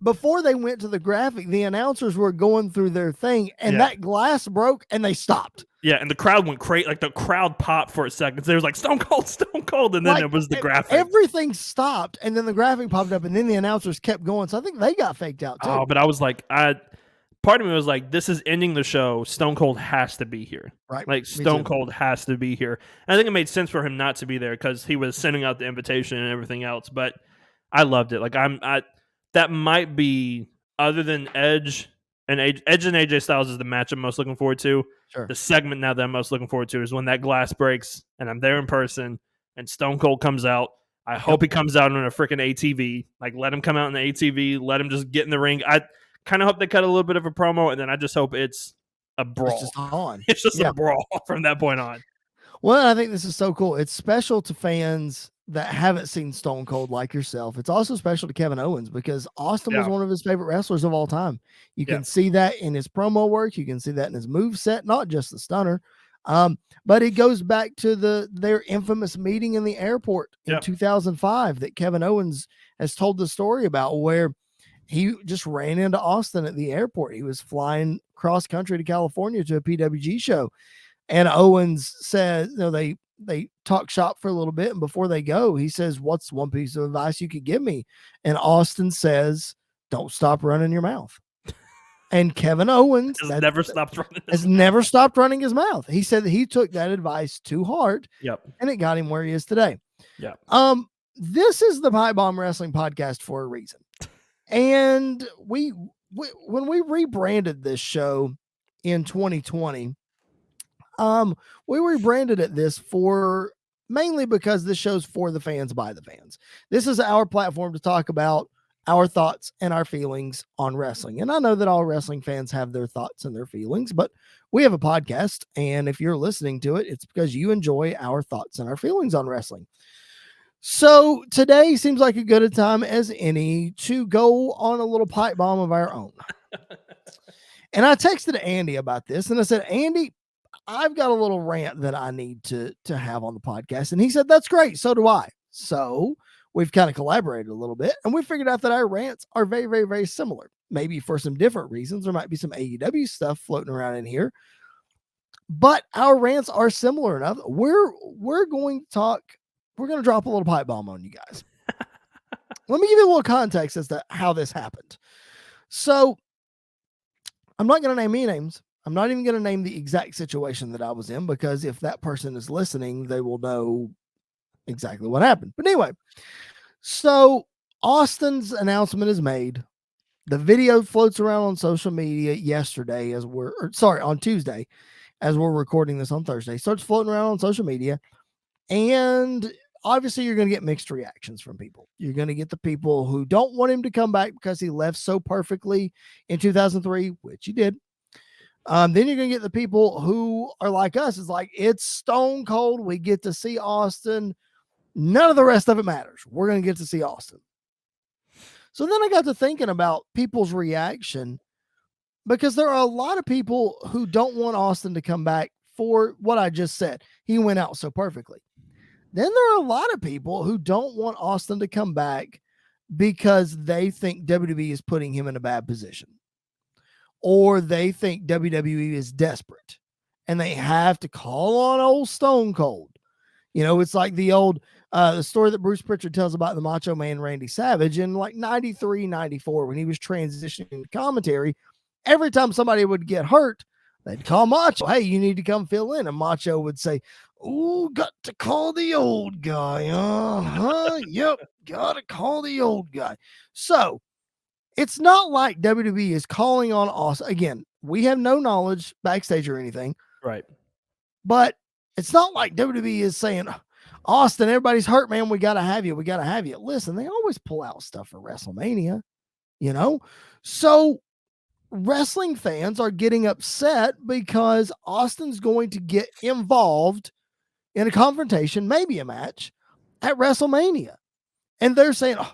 before they went to the graphic, the announcers were going through their thing, and that glass broke, and they stopped. Yeah, and the crowd went crazy. The crowd popped for a second. There was Stone Cold, and then it was the graphic. Everything stopped, and then the graphic popped up, and then the announcers kept going. So I think they got faked out too. Oh, but I was part of me was this is ending the show. Stone Cold has to be here. Right. Stone Cold has to be here. And I think it made sense for him not to be there because he was sending out the invitation and everything else. But I loved it. That might be, other than Edge and AJ Styles is the match I'm most looking forward to. Sure. The segment now that I'm most looking forward to is when that glass breaks and I'm there in person and Stone Cold comes out. I hope he comes out on a freaking ATV. Let him come out in the ATV. Let him just get in the ring. I kind of hope they cut a little bit of a promo, and then I just hope it's a brawl. It's just on. It's just a brawl from that point on. Well, I think this is so cool. It's special to fans that haven't seen Stone Cold like yourself. It's also special to Kevin Owens because Austin was one of his favorite wrestlers of all time. You can see that in his promo work. You can see that in his moveset, not just the stunner. But it goes back to their infamous meeting in the airport in 2005 that Kevin Owens has told the story about, where he just ran into Austin at the airport. He was flying cross country to California to a PWG show. And Owens said, they talk shop for a little bit. And before they go, he says, "What's one piece of advice you could give me?" And Austin says, "Don't stop running your mouth." And Kevin Owens has never stopped running his mouth. He said that he took that advice to heart. And it got him where he is today. This is the PipeBomb Wrestling Podcast for a reason. And we when we rebranded this show in 2020, we rebranded it this for mainly because this show's for the fans, by the fans. This is our platform to talk about our thoughts and our feelings on wrestling. And I know that all wrestling fans have their thoughts and their feelings, but we have a podcast, and if you're listening to it, it's because you enjoy our thoughts and our feelings on wrestling. So today seems like a good a time as any to go on a little pipe bomb of our own. And I texted Andy about this, and I said, Andy, I've got a little rant that I need to have on the podcast. And he said, that's great. So do I. So we've kind of collaborated a little bit, and we figured out that our rants are very, very, very similar. Maybe for some different reasons. There might be some AEW stuff floating around in here, but our rants are similar enough. We're going to talk. We're going to drop a little pipe bomb on you guys. Let me give you a little context as to how this happened. So I'm not going to name any names. I'm not even going to name the exact situation that I was in, because if that person is listening, they will know exactly what happened. But anyway, so Austin's announcement is made. The video floats around on social media yesterday on Tuesday, as we're recording this on Thursday. Starts floating around on social media, and obviously you're going to get mixed reactions from people. You're going to get the people who don't want him to come back because he left so perfectly in 2003, which he did. Then you're going to get the people who are like us. It's like, it's stone cold. We get to see Austin. None of the rest of it matters. We're going to get to see Austin. So then I got to thinking about people's reaction, because there are a lot of people who don't want Austin to come back for what I just said. He went out so perfectly. Then there are a lot of people who don't want Austin to come back because they think WWE is putting him in a bad position, or they think WWE is desperate and they have to call on old Stone Cold. You know, it's like the old the story that Bruce Pritchard tells about the Macho Man Randy Savage in like 93, 94, when he was transitioning to commentary. Every time somebody would get hurt, they'd call Macho. Hey, you need to come fill in. And Macho would say, oh, got to call the old guy. Yep, got to call the old guy. So it's not like WWE is calling on Austin. Again, we have no knowledge backstage or anything. Right. But it's not like WWE is saying, Austin, everybody's hurt, man. We got to have you. We got to have you. Listen, they always pull out stuff for WrestleMania, you know? So wrestling fans are getting upset because Austin's going to get involved in a confrontation, maybe a match at WrestleMania. And they're saying, oh,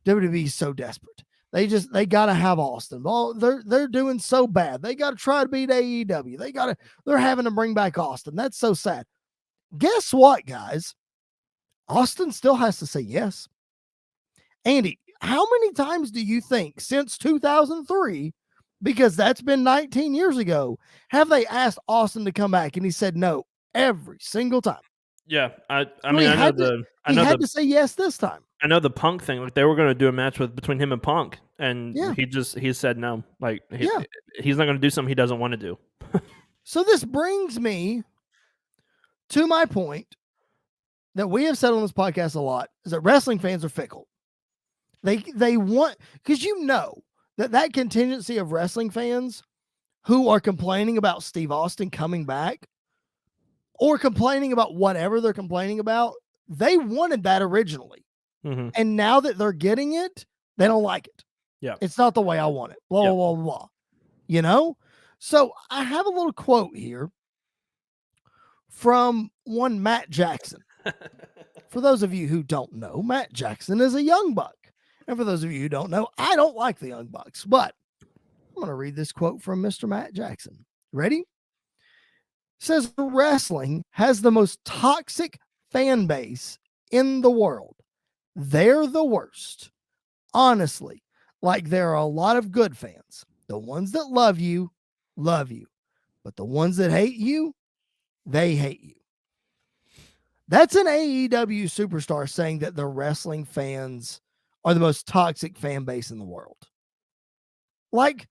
WWE is so desperate. They got to have Austin. Well, they're doing so bad. They got to try to beat AEW. They're having to bring back Austin. That's so sad. Guess what, guys? Austin still has to say yes. Andy, how many times do you think since 2003, because that's been 19 years ago, have they asked Austin to come back and he said no every single time? Yeah, I mean, I know had to say yes this time. I know the Punk thing. Like, they were going to do a match between him and Punk, and he said no. Like, he's not going to do something he doesn't want to do. So this brings me to my point that we have said on this podcast a lot, is that wrestling fans are fickle. They want, because you know that contingency of wrestling fans who are complaining about Steve Austin coming back, or complaining about whatever they're complaining about, they wanted that originally. Mm-hmm. And now that they're getting it, they don't like it. Yeah. It's not the way I want it. Blah, blah, blah, blah. You know? So I have a little quote here from one Matt Jackson. For those of you who don't know, Matt Jackson is a Young Buck. And for those of you who don't know, I don't like the Young Bucks, but I'm going to read this quote from Mr. Matt Jackson. Ready? Says, wrestling has the most toxic fan base in the world. They're the worst. Honestly, like, there are a lot of good fans. The ones that love you. But the ones that hate you, they hate you. That's an AEW superstar saying that the wrestling fans are the most toxic fan base in the world. Like,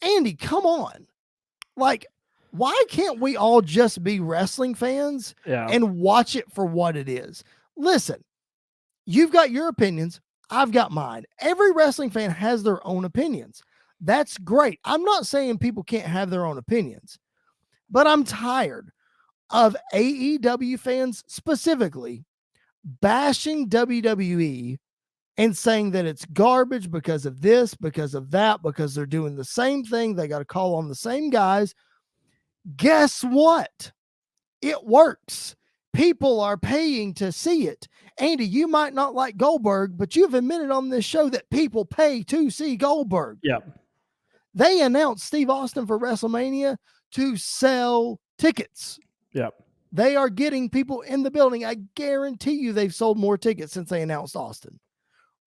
Andy, come on. Like, why can't we all just be wrestling fans and watch it for what it is? Listen, you've got your opinions. I've got mine. Every wrestling fan has their own opinions. That's great. I'm not saying people can't have their own opinions, but I'm tired of AEW fans specifically bashing WWE and saying that it's garbage because of this, because of that, because they're doing the same thing. They got to call on the same guys. Guess what? It works. People are paying to see it. Andy, you might not like Goldberg, but you've admitted on this show that people pay to see Goldberg. Yeah. They announced Steve Austin for WrestleMania to sell tickets. Yep. They are getting people in the building. I guarantee you they've sold more tickets since they announced Austin.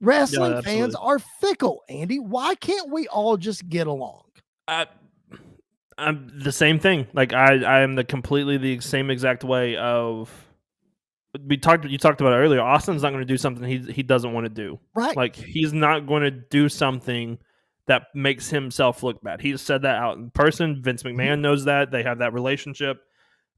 Wrestling fans are fickle, Andy. Why can't we all just get along? I'm the same thing. Like I am the same exact way of you talked about it earlier. Austin's not going to do something he doesn't want to do. Right. Like he's not going to do something that makes himself look bad. He's said that out in person. Vince McMahon knows that. They have that relationship.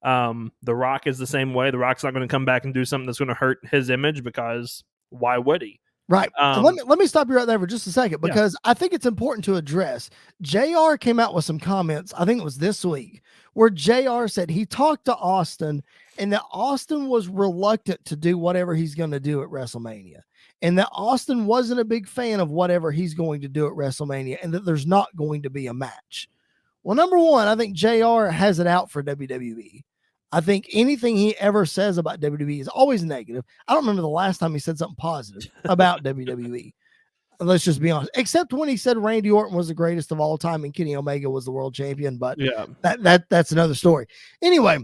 The Rock is the same way. The Rock's not going to come back and do something that's going to hurt his image because why would he? Right. Let me stop you right there for just a second because I think it's important to address. JR came out with some comments, I think it was this week, where JR said he talked to Austin and that Austin was reluctant to do whatever he's going to do at WrestleMania. And that Austin wasn't a big fan of whatever he's going to do at WrestleMania and that there's not going to be a match. Well, number one, I think JR has it out for WWE. I think anything he ever says about WWE is always negative. I don't remember the last time he said something positive about WWE. Let's just be honest. Except when he said Randy Orton was the greatest of all time and Kenny Omega was the world champion. But that's another story. Anyway,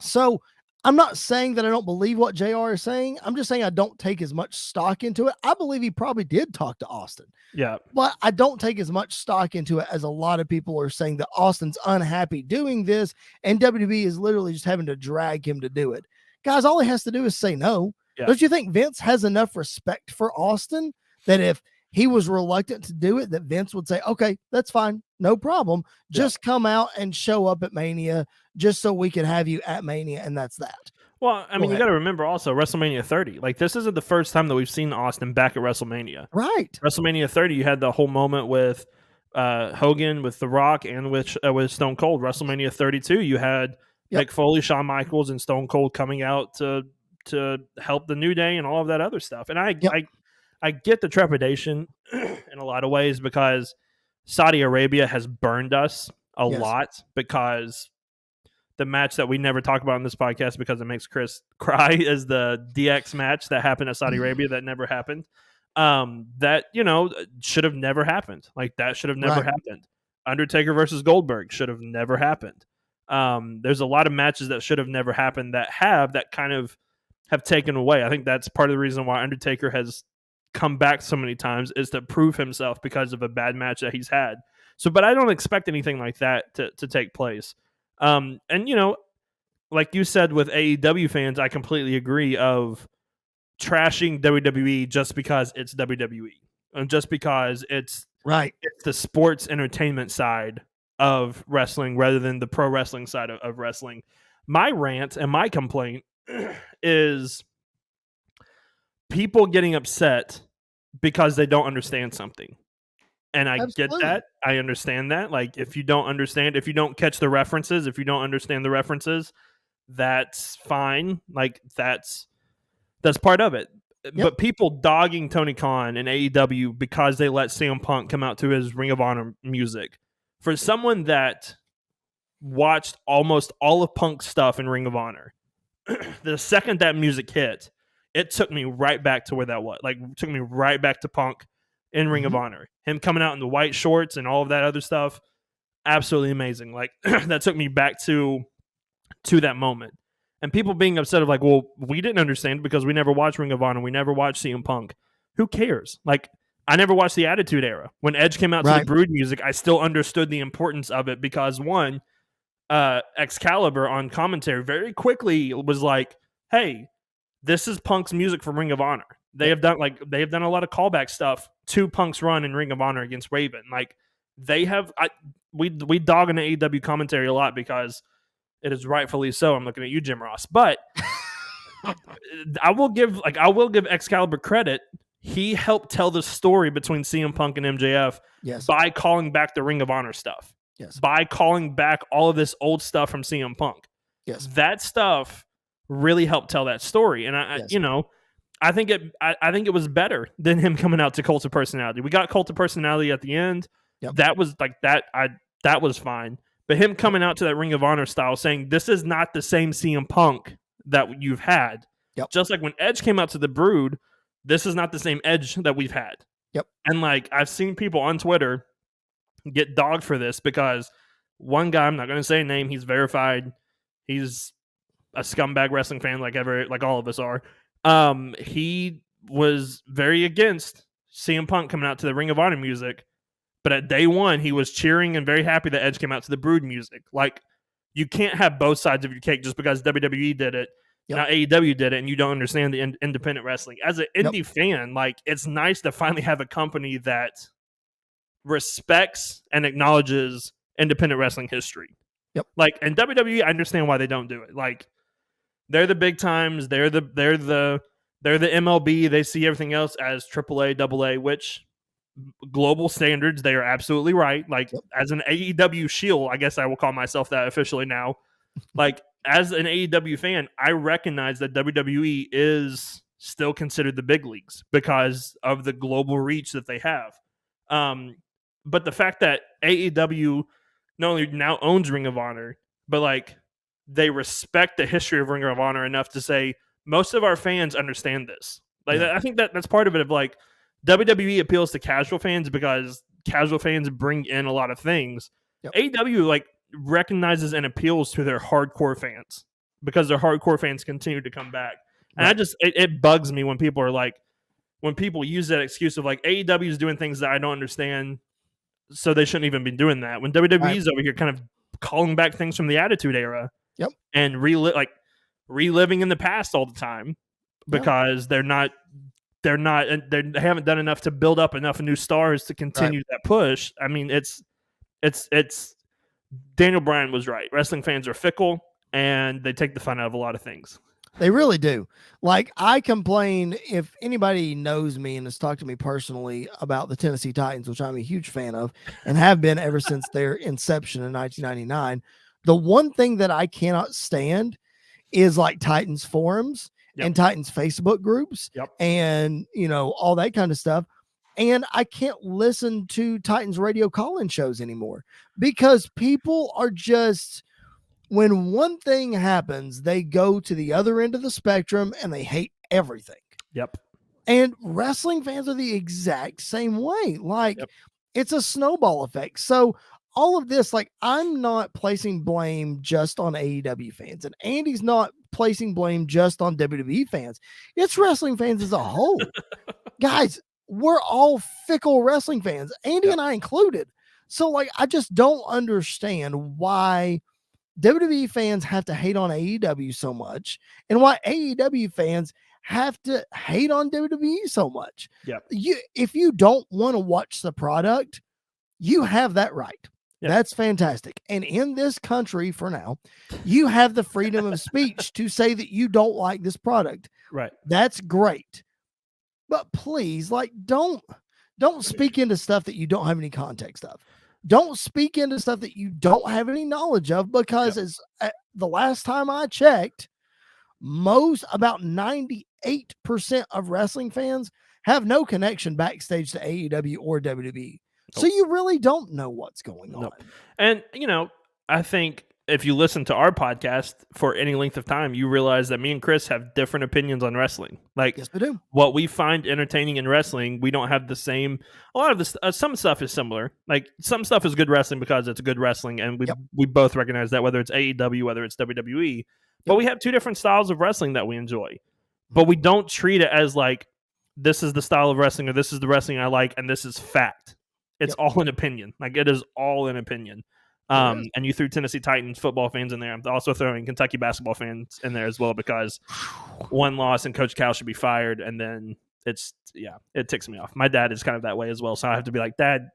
so I'm not saying that I don't believe what JR is saying. I'm just saying I don't take as much stock into it. I believe he probably did talk to Austin. Yeah. But I don't take as much stock into it as a lot of people are saying that Austin's unhappy doing this and WWE is literally just having to drag him to do it. Guys, all he has to do is say no. Yeah. Don't you think Vince has enough respect for Austin that if he was reluctant to do it, that Vince would say, okay, that's fine. No problem. Just come out and show up at Mania just so we can have you at Mania. And that's that. Well, I mean, you got to remember also WrestleMania 30. Like, this isn't the first time that we've seen Austin back at WrestleMania. Right. WrestleMania 30, you had the whole moment with Hogan, with The Rock, and with Stone Cold. WrestleMania 32, you had Mick Foley, Shawn Michaels, and Stone Cold coming out to help the New Day and all of that other stuff. And I get the trepidation in a lot of ways because Saudi Arabia has burned us a lot because the match that we never talk about in this podcast because it makes Chris cry is the DX match that happened at Saudi Arabia that never happened. That, should have never happened. Like, that should have never happened. Undertaker versus Goldberg should have never happened. There's a lot of matches that should have never happened that kind of have taken away. I think that's part of the reason why Undertaker has come back so many times is to prove himself because of a bad match that he's had. So, but I don't expect anything like that to take place. And like you said with AEW fans, I completely agree of trashing WWE just because it's WWE and just because it's the sports entertainment side of wrestling rather than the pro wrestling side of wrestling. My rant and my complaint is people getting upset because they don't understand something. And I get that. I understand that. Like, if you don't understand, if you don't catch the references, if you don't understand the references, that's fine. Like, that's part of it. Yep. But people dogging Tony Khan and AEW because they let CM Punk come out to his Ring of Honor music. For someone that watched almost all of Punk's stuff in Ring of Honor, the second that music hit, it took me right back to where that was. Like, took me right back to Punk in Ring of Honor. Him coming out in the white shorts and all of that other stuff, absolutely amazing. Like, that took me back to that moment. And people being upset of like, well, we didn't understand because we never watched Ring of Honor. We never watched CM Punk. Who cares? Like, I never watched the Attitude Era. When Edge came out to the Brood music, I still understood the importance of it because one, Excalibur on commentary very quickly was like, hey, this is Punk's music from Ring of Honor. They have done a lot of callback stuff to Punk's run in Ring of Honor against Raven. Like, they have we dog on the AEW commentary a lot because it is rightfully so. I'm looking at you, Jim Ross. But I will give Excalibur credit. He helped tell the story between CM Punk and MJF by calling back the Ring of Honor stuff. Yes. By calling back all of this old stuff from CM Punk. Yes. That stuff really helped tell that story. And I think it was better than him coming out to Cult of Personality. We got Cult of Personality at the end. Yep. That was like that was fine. But him coming out to that Ring of Honor style saying this is not the same CM Punk that you've had. Yep. Just like when Edge came out to the Brood, this is not the same Edge that we've had. Yep. And like, I've seen people on Twitter get dogged for this because one guy, I'm not going to say a name, he's verified. He's a scumbag wrestling fan like all of us are. He was very against CM Punk coming out to the Ring of Honor music, but at day one, he was cheering and very happy that Edge came out to the Brood music. Like, you can't have both sides of your cake just because WWE did it. Yep. Now AEW did it, and you don't understand the independent wrestling. As an indie fan, like, it's nice to finally have a company that respects and acknowledges independent wrestling history. Yep. Like, and WWE, I understand why they don't do it. Like, they're the big times. They're the MLB. They see everything else as AAA, AA, which global standards, they are absolutely right. Like, as an AEW shield, I guess I will call myself that officially now. Like, as an AEW fan, I recognize that WWE is still considered the big leagues because of the global reach that they have. But the fact that AEW not only now owns Ring of Honor, but like they respect the history of Ring of Honor enough to say most of our fans understand this. Like, I think that's part of it. Of like, WWE appeals to casual fans because casual fans bring in a lot of things. AEW like recognizes and appeals to their hardcore fans because their hardcore fans continue to come back. And it bugs me when people are like, when people use that excuse of like AEW is doing things that I don't understand, so they shouldn't even be doing that. When WWE is over here kind of calling back things from the Attitude Era, and reliving in the past all the time because they haven't done enough to build up enough new stars to continue that push. I mean, it's Daniel Bryan was right. Wrestling fans are fickle and they take the fun out of a lot of things. They really do. Like, I complain, if anybody knows me and has talked to me personally about the Tennessee Titans, which I'm a huge fan of and have been ever since their inception in 1999, the one thing that I cannot stand is like Titans forums and Titans Facebook groups and, you know, all that kind of stuff. And I can't listen to Titans radio call-in shows anymore because people are just, when one thing happens, they go to the other end of the spectrum and they hate everything. And wrestling fans are the exact same way. Like, it's a snowball effect. So all of this, like, I'm not placing blame just on AEW fans, and Andy's not placing blame just on WWE fans. It's wrestling fans as a whole. Guys, we're all fickle wrestling fans, Andy and I included. So, like, I just don't understand why WWE fans have to hate on AEW so much and why AEW fans have to hate on WWE so much. If you don't want to watch the product, you have that right. That's fantastic. And in this country, for now, you have the freedom of speech to say that you don't like this product. That's great. But please, like, don't speak into stuff that you don't have any context of. Don't speak into stuff that you don't have any knowledge of, because as the last time I checked, about 98% of wrestling fans have no connection backstage to AEW or WWE. So you really don't know what's going on. And, you know, I think if you listen to our podcast for any length of time, you realize that me and Chris have different opinions on wrestling. Like, yes, we do. What we find entertaining in wrestling, we don't have the same. A lot of this, some stuff is similar. Like, some stuff is good wrestling because it's good wrestling, and we both recognize that, whether it's AEW, whether it's WWE. But we have two different styles of wrestling that we enjoy. But we don't treat it as like, this is the style of wrestling, or this is the wrestling I like, and this is fact. It's all an opinion. Like, it is all an opinion. And you threw Tennessee Titans football fans in there. I'm also throwing Kentucky basketball fans in there as well, because one loss and Coach Cal should be fired. And then it ticks me off. My dad is kind of that way as well. So I have to be like, Dad,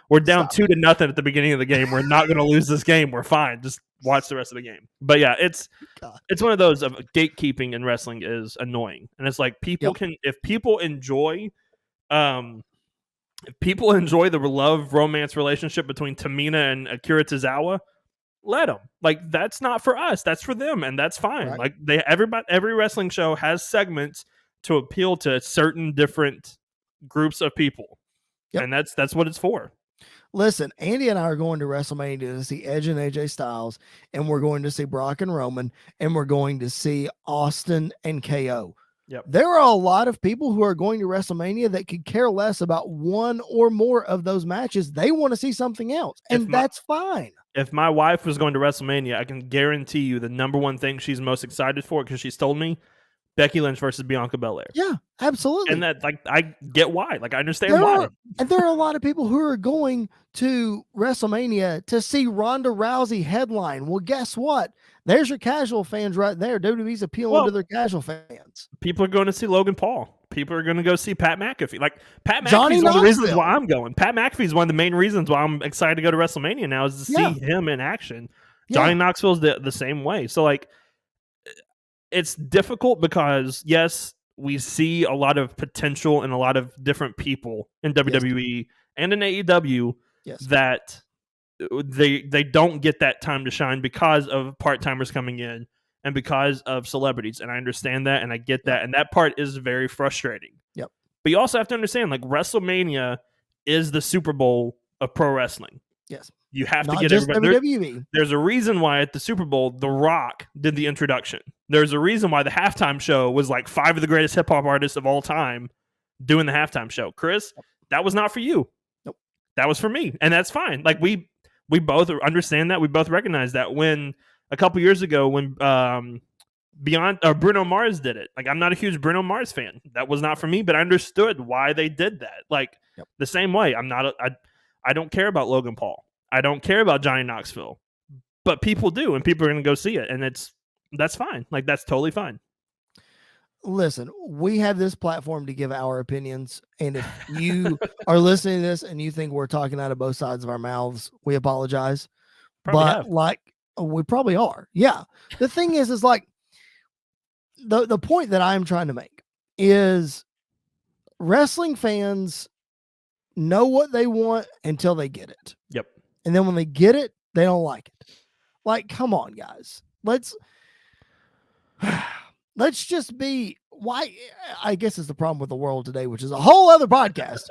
we're down 2-0 at the beginning of the game. We're not going to lose this game. We're fine. Just watch the rest of the game. But yeah, it's one of those of gatekeeping in wrestling is annoying. And it's like, if people enjoy the love romance relationship between Tamina and Akira Tozawa, let them. Like, that's not for us. That's for them, and that's fine. Like, every wrestling show has segments to appeal to certain different groups of people, and that's what it's for. Listen, Andy and I are going to WrestleMania to see Edge and AJ Styles, and we're going to see Brock and Roman, and we're going to see Austin and KO. Yep. There are a lot of people who are going to WrestleMania that could care less about one or more of those matches. They want to see something else, and that's fine. If my wife was going to WrestleMania, I can guarantee you the number one thing she's most excited for, because she's told me, Becky Lynch versus Bianca Belair. Yeah, absolutely. And that, like, I get why. Like, I understand why. And there are a lot of people who are going to WrestleMania to see Ronda Rousey headline. Well, guess what? There's your casual fans right there. WWE's appealing to their casual fans. People are going to see Logan Paul. People are going to go see Pat McAfee. Like, Pat Johnny McAfee's one of the reasons Knoxville. why I'm going. Pat McAfee is one of the main reasons why I'm excited to go to WrestleMania now, is to see him in action. Johnny Knoxville's the same way. So, like, it's difficult because, yes, we see a lot of potential in a lot of different people in WWE and in AEW that they don't get that time to shine because of part-timers coming in and because of celebrities. And I understand that, and I get that. And that part is very frustrating. Yep. But you also have to understand, like, WrestleMania is the Super Bowl of pro wrestling. Yes. You have Not to get just everybody. WWE. There's a reason why at the Super Bowl, The Rock did the introduction. There's a reason why the halftime show was like 5 of the greatest hip hop artists of all time doing the halftime show. Chris, that was not for you. Nope. That was for me, and that's fine. Like, we both understand that. We both recognize that. When a couple years ago, when Bruno Mars did it, like, I'm not a huge Bruno Mars fan. That was not for me, but I understood why they did that. Like, the same way, I don't care about Logan Paul. I don't care about Johnny Knoxville, but people do, and people are going to go see it, and that's fine. Like, that's totally fine. Listen, we have this platform to give our opinions, and if you are listening to this and you think we're talking out of both sides of our mouths, we apologize. Like, we probably are. Yeah. The thing is like, the point that I'm trying to make is wrestling fans know what they want until they get it. Yep. And then when they get it, they don't like it. Like, come on, guys. Let's just be, why, I guess is the problem with the world today, which is a whole other podcast.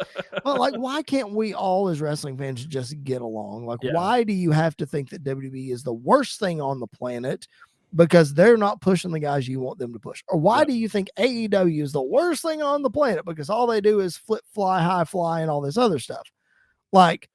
But, like, why can't we all as wrestling fans just get along? Like, why do you have to think that WWE is the worst thing on the planet because they're not pushing the guys you want them to push? Or why do you think AEW is the worst thing on the planet because all they do is flip, fly, high fly, and all this other stuff? Like,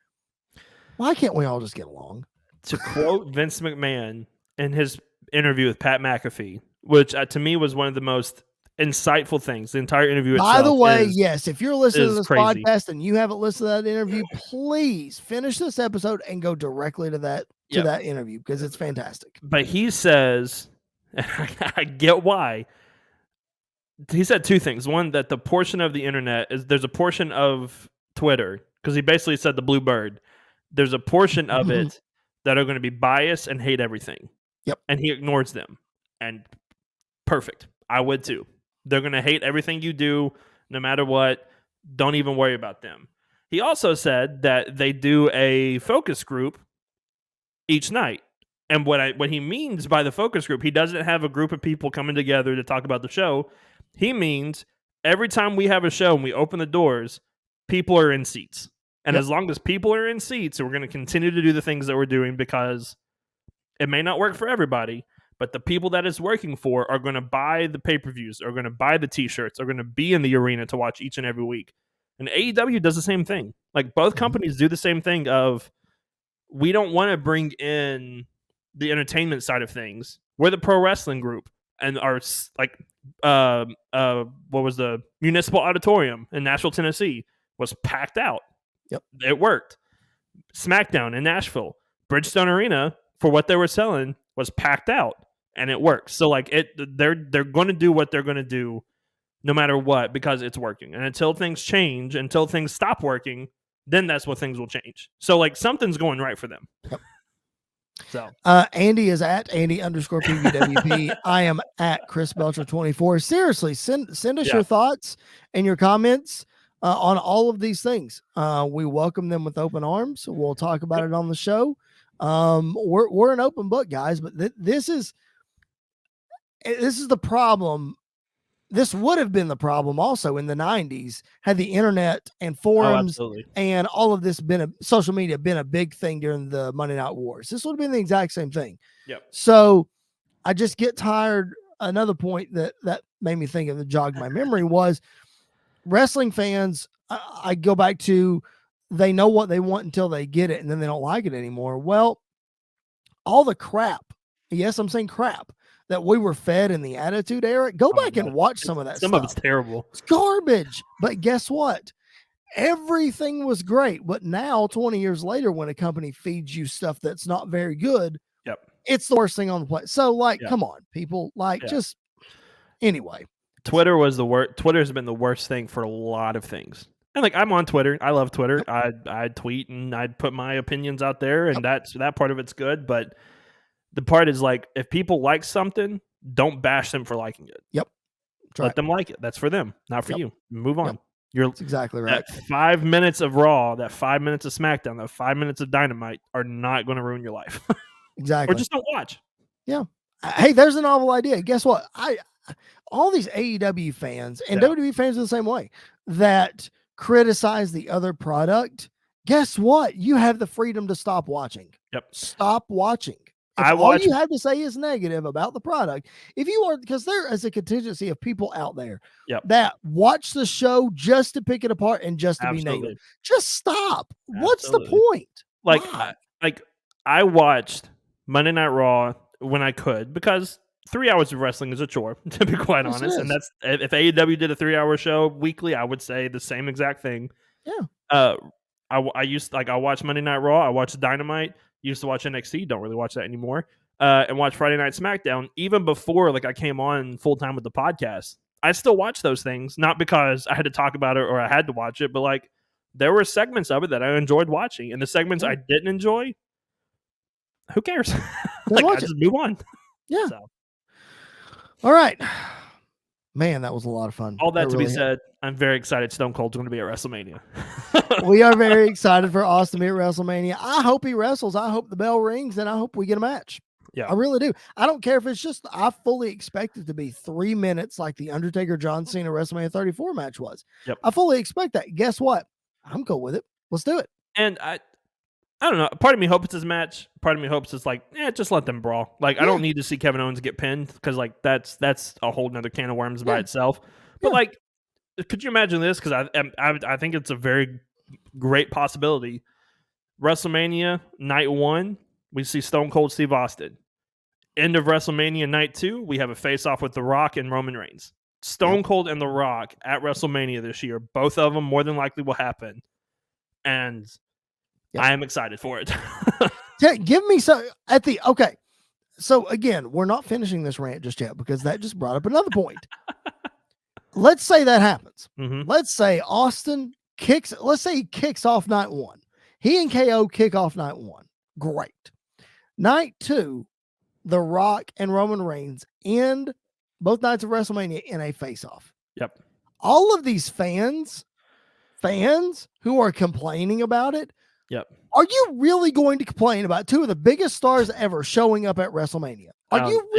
why can't we all just get along? To quote Vince McMahon in his interview with Pat McAfee, which to me was one of the most insightful things, the entire interview itself. By the way, yes, if you're listening to this crazy podcast and you haven't listened to that interview, please finish this episode and go directly to that interview, because it's fantastic. But he says, and I get why. He said two things. One, that the portion of the internet there's a portion of Twitter, because he basically said the blue bird. There's a portion of it that are going to be biased and hate everything. Yep. And he ignores them. And perfect. I would too. They're going to hate everything you do, no matter what. Don't even worry about them. He also said that they do a focus group each night. And what he means by the focus group, he doesn't have a group of people coming together to talk about the show. He means every time we have a show and we open the doors, people are in seats. And as long as people are in seats, we're going to continue to do the things that we're doing, because it may not work for everybody, but the people that it's working for are going to buy the pay-per-views, are going to buy the t-shirts, are going to be in the arena to watch each and every week. And AEW does the same thing. Like, both companies do the same thing of, we don't want to bring in the entertainment side of things. We're the pro wrestling group, and our, like, what was the Municipal Auditorium in Nashville, Tennessee was packed out. Yep. It worked. SmackDown in Nashville, Bridgestone Arena, for what they were selling, was packed out, and it works. So, like, they're going to do what they're going to do no matter what, because it's working. And until things change, until things stop working, then that's what things will change. So, like, something's going right for them. Yep. So Andy is at Andy_PVWP. I am at Chris Belcher 24. Seriously, send us your thoughts and your comments on all of these things. We welcome them with open arms. We'll talk about it on the show. We're an open book, guys, but this is the problem. This would have been the problem also in the 90s had the internet and forums and all of this social media been a big thing during the Monday Night Wars. This would have been the exact same thing. Yep. So I just get tired. Another point that made me think of the jogged my memory was wrestling fans. I go back to they know what they want until they get it, and then they don't like it anymore. Well, all the crap, yes, I'm saying crap, that we were fed in the Attitude Era, go back and watch some of that stuff. Some of it's terrible. It's garbage. But guess what? Everything was great. But now, 20 years later, when a company feeds you stuff that's not very good, Yep, it's the worst thing on the planet. So, like, come on, people. Like, just anyway. Twitter was the worst. Twitter's been the worst thing for a lot of things. And like, I'm on Twitter. I love Twitter. I tweet and I put my opinions out there, and that part of it's good. But the part is like, if people like something, don't bash them for liking it. Yep. Let them like it. That's for them, not for you. Move on. That's exactly right. That 5 minutes of Raw, that 5 minutes of SmackDown, that 5 minutes of Dynamite are not going to ruin your life. Exactly. Or just don't watch. Yeah. Hey, there's a novel idea. Guess what? All these AEW fans and WWE fans are the same way that criticize the other product. Guess what? You have the freedom to stop watching. Yep. Stop watching. If all you have to say is negative about the product, if you are, because there is a contingency of people out there that watch the show just to pick it apart and just to be negative. Just stop. What's the point? Like I watched Monday Night Raw when I could, because 3 hours of wrestling is a chore, to be quite honest. And that's, if AEW did a 3-hour show weekly, I would say the same exact thing. Yeah. I used, like, I watched Monday Night Raw. I watched Dynamite. Used to watch NXT. Don't really watch that anymore. And watch Friday Night SmackDown. Even before, like, I came on full time with the podcast, I still watch those things. Not because I had to talk about it or I had to watch it, but like, there were segments of it that I enjoyed watching, and the segments I didn't enjoy, who cares? Like, I just move on. Yeah. So. All right. Man, that was a lot of fun. All that to be said, I'm very excited Stone Cold's going to be at WrestleMania. We are very excited for Austin to be at WrestleMania. I hope he wrestles. I hope the bell rings, and I hope we get a match. Yeah. I really do. I don't care if it's just, I fully expect it to be 3 minutes like the Undertaker John Cena WrestleMania 34 match was. Yep. I fully expect that. Guess what? I'm cool with it. Let's do it. And I don't know. Part of me hopes it's his match. Part of me hopes it's like, just let them brawl. Like, I don't need to see Kevin Owens get pinned, because like that's a whole nother can of worms by itself. But like, could you imagine this? Because I think it's a very great possibility. WrestleMania night 1, we see Stone Cold Steve Austin. End of WrestleMania night 2, we have a face-off with The Rock and Roman Reigns. Stone Cold and The Rock at WrestleMania this year. Both of them more than likely will happen. And I am excited for it. Give me some okay. So again, we're not finishing this rant just yet, because that just brought up another point. Let's say that happens. Mm-hmm. Let's say Austin let's say he kicks off night 1. He and KO kick off night 1. Great. Night 2, The Rock and Roman Reigns end both nights of WrestleMania in a face-off. Yep. All of these fans who are complaining about it, are you really going to complain about 2 of the biggest stars ever showing up at WrestleMania? Are you?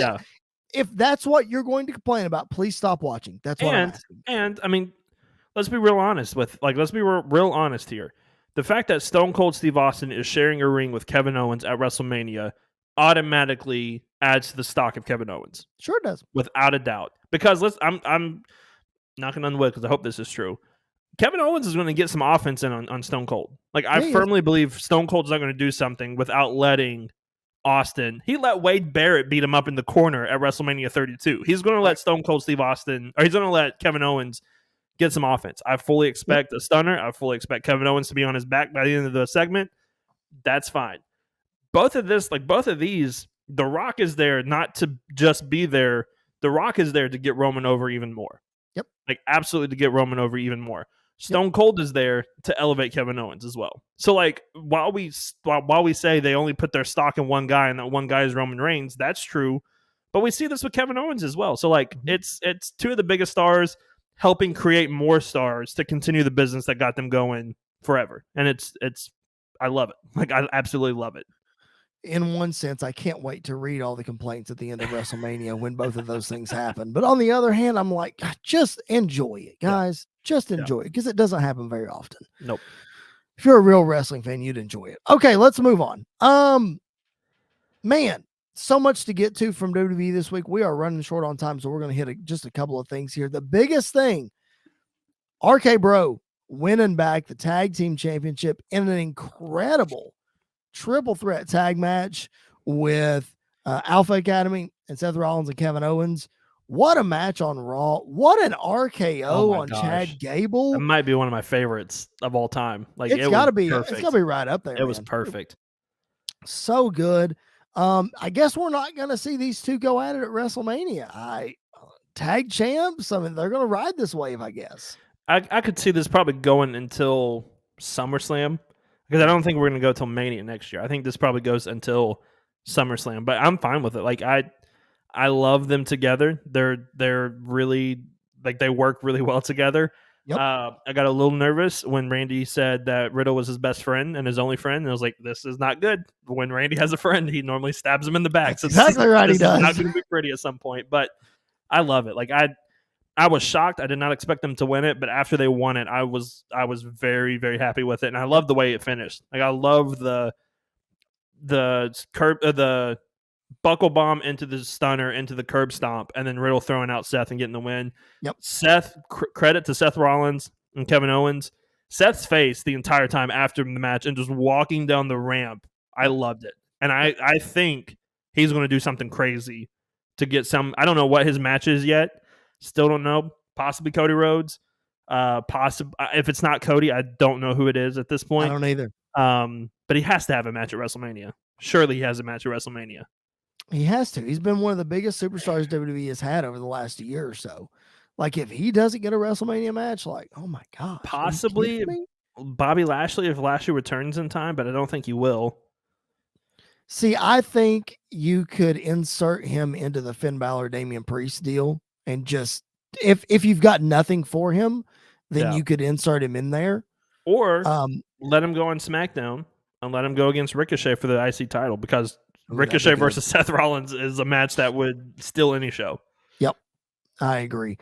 If that's what you're going to complain about, please stop watching. That's what I'm asking. And I mean, let's be real honest real honest here. The fact that Stone Cold Steve Austin is sharing a ring with Kevin Owens at WrestleMania automatically adds to the stock of Kevin Owens. Sure does, without a doubt. Because I'm knocking on wood, because I hope this is true. Kevin Owens is going to get some offense in on Stone Cold. Like, I firmly believe Stone Cold's not going to do something without letting Austin. He let Wade Barrett beat him up in the corner at WrestleMania 32. He's going to let Stone Cold Steve Austin, or he's going to let Kevin Owens get some offense. I fully expect a stunner. I fully expect Kevin Owens to be on his back by the end of the segment. That's fine. Both of these, The Rock is there not to just be there. The Rock is there to get Roman over even more. Yep. Like, absolutely to get Roman over even more. Stone Cold is there to elevate Kevin Owens as well. So, like, while we say they only put their stock in one guy, and that one guy is Roman Reigns, that's true. But we see this with Kevin Owens as well. So, like, it's 2 of the biggest stars helping create more stars to continue the business that got them going forever. And it's I love it. Like, I absolutely love it. In one sense, I can't wait to read all the complaints at the end of WrestleMania when both of those things happen. But on the other hand, I'm like, just enjoy it, guys. Just enjoy it, because it doesn't happen very often. Nope. If you're a real wrestling fan, you'd enjoy it. Okay, let's move on. Man, so much to get to from WWE this week. We are running short on time, so we're going to hit just a couple of things here. The biggest thing, RK Bro winning back the tag team championship in an incredible triple threat tag match with Alpha Academy and Seth Rollins and Kevin Owens. What a match on Raw. What an RKO on Chad Gable. That might be one of my favorites of all time. Like it's gotta be right up there. It was perfect. So good. I guess we're not gonna see these two go at it at WrestleMania. Tag champs. I mean, they're gonna ride this wave, I guess. I could see this probably going until SummerSlam, because I don't think we're going to go till Mania next year. I think this probably goes until SummerSlam, but I'm fine with it. Like I love them together. They're really, like, they work really well together. Yep. I got a little nervous when Randy said that Riddle was his best friend and his only friend, and I was like, this is not good. When Randy has a friend, he normally stabs him in the back. That's exactly right. He does. It's not going to be pretty at some point, but I love it. Like I was shocked. I did not expect them to win it, but after they won it, I was very, very happy with it, and I love the way it finished. Like, I love the buckle bomb into the stunner into the curb stomp, and then Riddle throwing out Seth and getting the win. Yep. Credit to Seth Rollins and Kevin Owens. Seth's face the entire time after the match and just walking down the ramp, I loved it, and I think he's going to do something crazy to get some. I don't know what his match is yet. Still don't know. Possibly Cody Rhodes. If it's not Cody, I don't know who it is at this point. I don't either. But he has to have a match at WrestleMania. Surely he has a match at WrestleMania. He has to. He's been one of the biggest superstars WWE has had over the last year or so. Like, if he doesn't get a WrestleMania match, like, oh my gosh. Possibly Bobby Lashley if Lashley returns in time, but I don't think he will. See, I think you could insert him into the Finn Balor Damian Priest deal. And just if you've got nothing for him, then you could insert him in there, or let him go on SmackDown and let him go against Ricochet for the IC title, because Ricochet versus Seth Rollins is a match that would steal any show. Yep, I agree.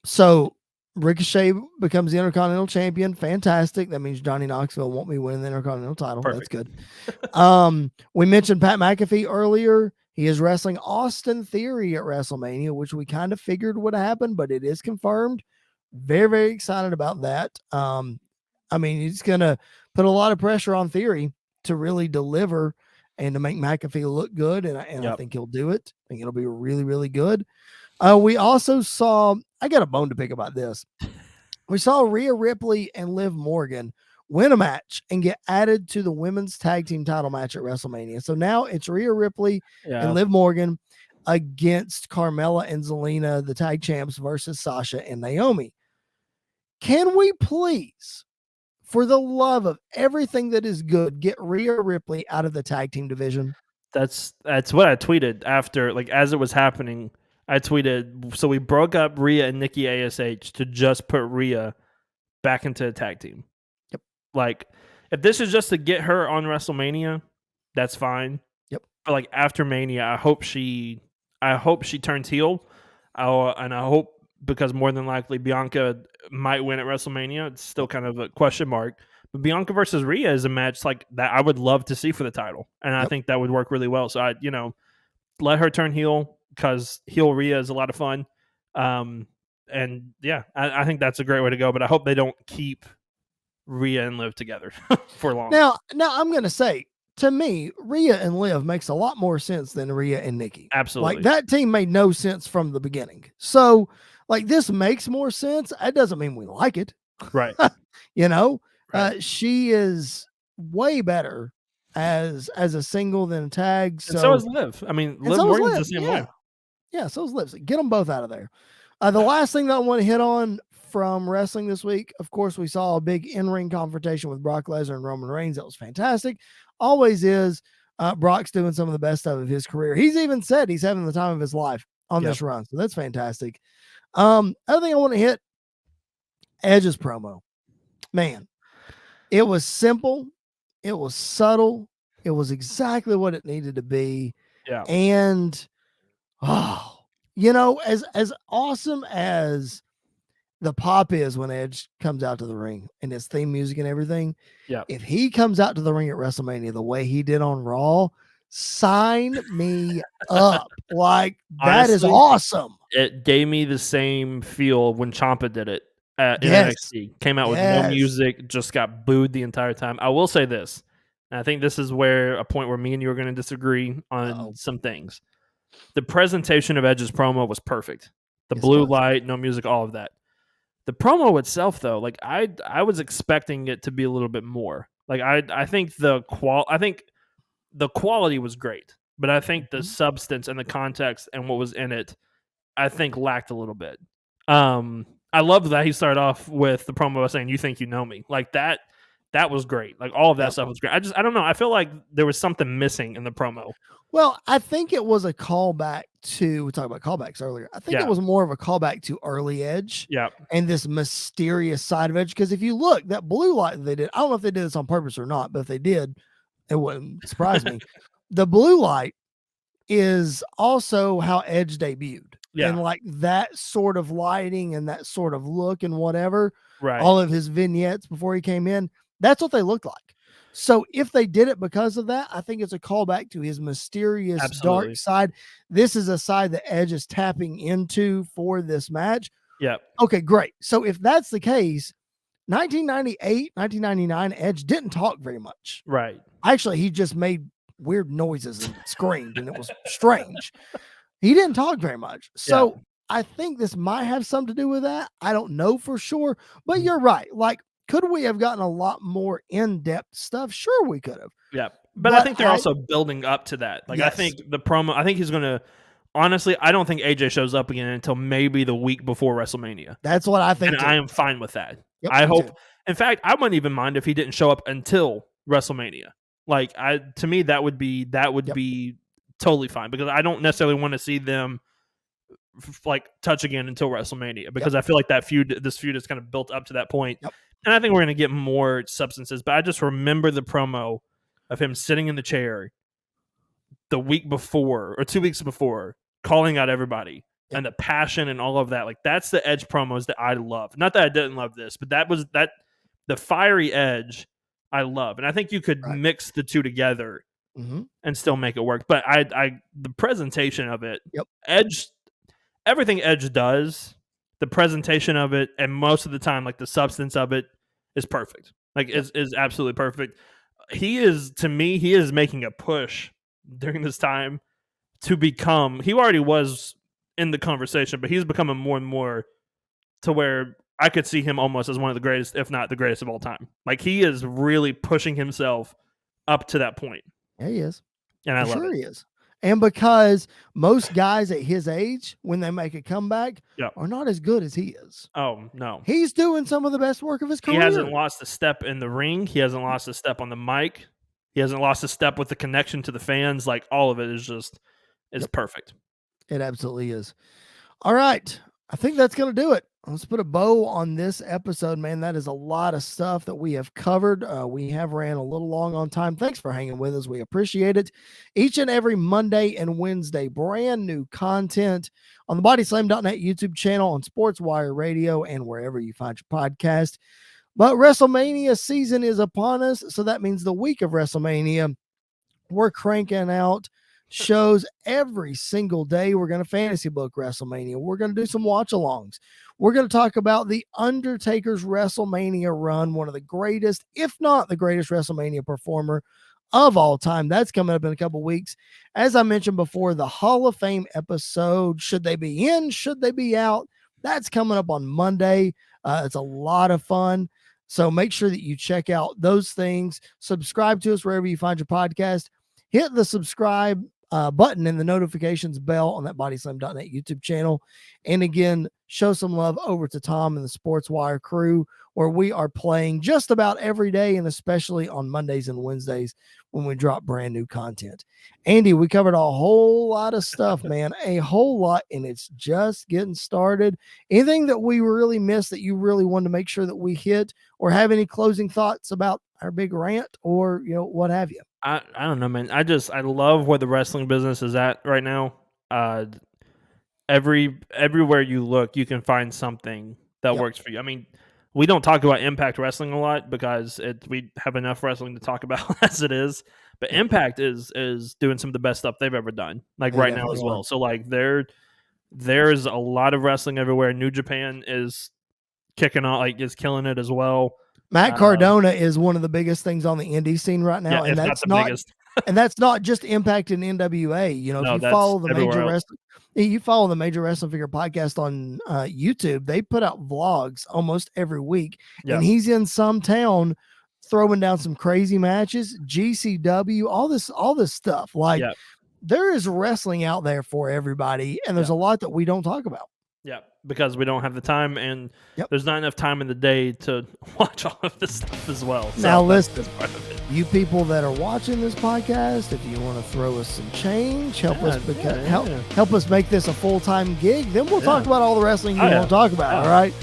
So Ricochet becomes the Intercontinental Champion. Fantastic. That means Johnny Knoxville won't be winning the Intercontinental title. Perfect. That's good. We mentioned Pat McAfee earlier. He is wrestling Austin Theory at WrestleMania, which we kind of figured would happen, but it is confirmed. Very, very excited about that. I mean, he's going to put a lot of pressure on Theory to really deliver and to make McAfee look good, and I think he'll do it. I think it'll be really, really good. We also saw, I got a bone to pick about this. We saw Rhea Ripley and Liv Morgan win a match and get added to the women's tag team title match at WrestleMania. So now it's Rhea Ripley and Liv Morgan against Carmella and Zelina, the tag champs, versus Sasha and Naomi. Can we please, for the love of everything that is good, get Rhea Ripley out of the tag team division? That's what I tweeted after, like, as it was happening. I tweeted, so we broke up Rhea and Nikki ASH to just put Rhea back into a tag team. Yep. Like, if this is just to get her on WrestleMania, that's fine. Yep. But like after Mania, I hope she turns heel. And I hope, because more than likely Bianca might win at WrestleMania. It's still kind of a question mark. But Bianca versus Rhea is a match like that I would love to see for the title. And I think that would work really well. So let her turn heel, because heel Rhea is a lot of fun. And yeah, I think that's a great way to go. But I hope they don't keep Rhea and Liv together for long. Now I'm going to say, to me, Rhea and Liv makes a lot more sense than Rhea and Nikki. Absolutely. Like, that team made no sense from the beginning. So, like, this makes more sense. That doesn't mean we like it. Right. Right. She is way better as a single than a tag. So is Liv. I mean, Liv Morgan's the same way. Yeah, so is Liv. So get them both out of there. The last thing that I want to hit on from wrestling this week, of course, we saw a big in-ring confrontation with Brock Lesnar and Roman Reigns. That was fantastic. Always is. Brock's doing some of the best of his career. He's even said he's having the time of his life on this run. So that's fantastic. Other thing I want to hit, Edge's promo. Man, it was simple. It was subtle. It was exactly what it needed to be. Yeah. And, as awesome as the pop is when Edge comes out to the ring and his theme music and everything. Yeah. If he comes out to the ring at WrestleMania the way he did on Raw, Sign me up. Like, that is Honestly, awesome. it gave me the same feel when Ciampa did it in Yes. NXT. Came out with no Yes. music, just got booed the entire time. I will say this, and I think this is where a point where me and you are going to disagree on Uh-oh. some things. The presentation of Edge's promo was perfect. The Yes, it blue was. light, no music, all of that. The promo itself, though, like I was expecting it to be a little bit more. Like I think the quality was great, but I think the Mhm. substance and the context and what was in it, I think lacked a little bit. I love that he started off with the promo by saying, "You think you know me?" Like that. That was great. Like all of that Yep. stuff was great. I don't know. I feel like there was something missing in the promo. Well, I think it was a callback to, we talked about callbacks earlier. I think it Yeah. was more of a callback to early Edge Yeah. and this mysterious side of Edge. Because if you look, that blue light that they did, I don't know if they did this on purpose or not, but if they did, it wouldn't surprise me. The blue light is also how Edge debuted. Yeah. And like that sort of lighting and that sort of look and whatever, Right. all of his vignettes before he came in, that's what they looked like. So if they did it because of that, I think it's a callback to his mysterious Absolutely. dark side. This is a side that Edge is tapping into for this match. Yeah. Okay, great. So if that's the case, 1998, 1999, Edge didn't talk very much. Right. Actually, he just made weird noises and screamed, and it was strange. He didn't talk very much. So Yeah. I think this might have something to do with that. I don't know for sure, but Mhm. you're right. Like, could we have gotten a lot more in-depth stuff? Sure, we could have. Yeah. But I think they're also building up to that. Like, I think the promo, I think he's going to, honestly, I don't think AJ shows up again until maybe the week before WrestleMania. That's what I think. And too. I am fine with that. Yep, I me hope, too. in fact, I wouldn't even mind if he didn't show up until WrestleMania. Like, to me, that would be totally fine because I don't necessarily want to see them like touch again until WrestleMania because I feel like this feud is kind of built up to that point. Yep. And I think we're going to get more substances, but I just remember the promo of him sitting in the chair the week before or 2 weeks before, calling out everybody and the passion and all of that. Like that's the Edge promos that I love. Not that I didn't love this, but that was the fiery Edge I love. And I think you could mix the two together and still make it work. But the presentation of it, Edge, everything Edge does, the presentation of it, and most of the time, like the substance of it is perfect. Like is absolutely perfect. He is making a push during this time to become, he already was in the conversation, but he's becoming more and more to where I could see him almost as one of the greatest, if not the greatest of all time. Like he is really pushing himself up to that point. Yeah, he is. And I love sure it. He is. And because most guys at his age, when they make a comeback, are not as good as he is. Oh, no. He's doing some of the best work of his career. He hasn't lost a step in the ring. He hasn't lost a step on the mic. He hasn't lost a step with the connection to the fans. Like all of it is just perfect. It absolutely is. All right. I think that's going to do it. Let's put a bow on this episode, man. That is a lot of stuff that we have covered. We have ran a little long on time. Thanks for hanging with us. We appreciate it. Each and every Monday and Wednesday, brand new content on the bodyslam.net YouTube channel, on SportsWire Radio, and wherever you find your podcast. But WrestleMania season is upon us, so that means the week of WrestleMania, we're cranking out shows every single day. We're going to fantasy book WrestleMania. We're going to do some watch alongs. We're going to talk about the Undertaker's WrestleMania run, one of the greatest, if not the greatest WrestleMania performer of all time. That's coming up in a couple weeks. As I mentioned before, the Hall of Fame episode, should they be in, should they be out? That's coming up on Monday. It's a lot of fun. So make sure that you check out those things. Subscribe to us wherever you find your podcast. Hit the subscribe button and the notifications bell on that bodyslam.net YouTube channel. And again, show some love over to Tom and the Sports Wire crew, where we are playing just about every day, and especially on Mondays and Wednesdays when we drop brand new content. Andy, we covered a whole lot of stuff, man, a whole lot, and it's just getting started. Anything that we really missed that you really wanted to make sure that we hit, or have any closing thoughts about our big rant, or what have you? I don't know, man. I love where the wrestling business is at right now. Everywhere you look, you can find something that works for you. I mean, we don't talk about Impact Wrestling a lot because we have enough wrestling to talk about as it is. But Impact is doing some of the best stuff they've ever done, like right now as well. So like there's a lot of wrestling everywhere. New Japan is kicking on, like is killing it as well. Matt Cardona is one of the biggest things on the indie scene right now, and that's not the biggest. And that's not just Impact in NWA. You know, if you follow the major wrestling, you follow the Major Wrestling Figure podcast on YouTube, they put out vlogs almost every week, and he's in some town throwing down some crazy matches, GCW, all this stuff. Like there is wrestling out there for everybody, and there's a lot that we don't talk about. Yeah, because we don't have the time, and there's not enough time in the day to watch all of this stuff as well. So now, listen, you people that are watching this podcast, if you want to throw us some change, help us make this a full-time gig, then we'll talk about all the wrestling you want to talk about, all right?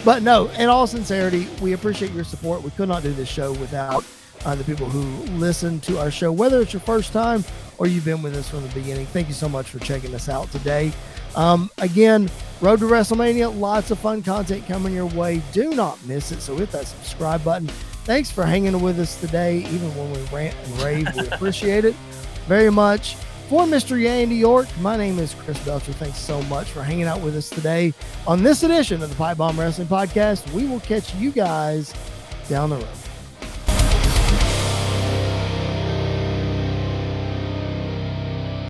But no, in all sincerity, we appreciate your support. We could not do this show without the people who listen to our show, whether it's your first time or you've been with us from the beginning. Thank you so much for checking us out today. Again, Road to WrestleMania, lots of fun content coming your way. Do not miss it. So hit that subscribe button. Thanks for hanging with us today, even when we rant and rave. We appreciate it very much. For Mr. Andy York, my name is Chris Belcher. Thanks so much for hanging out with us today on this edition of the PipeBomb Wrestling Podcast. We will catch you guys down the road.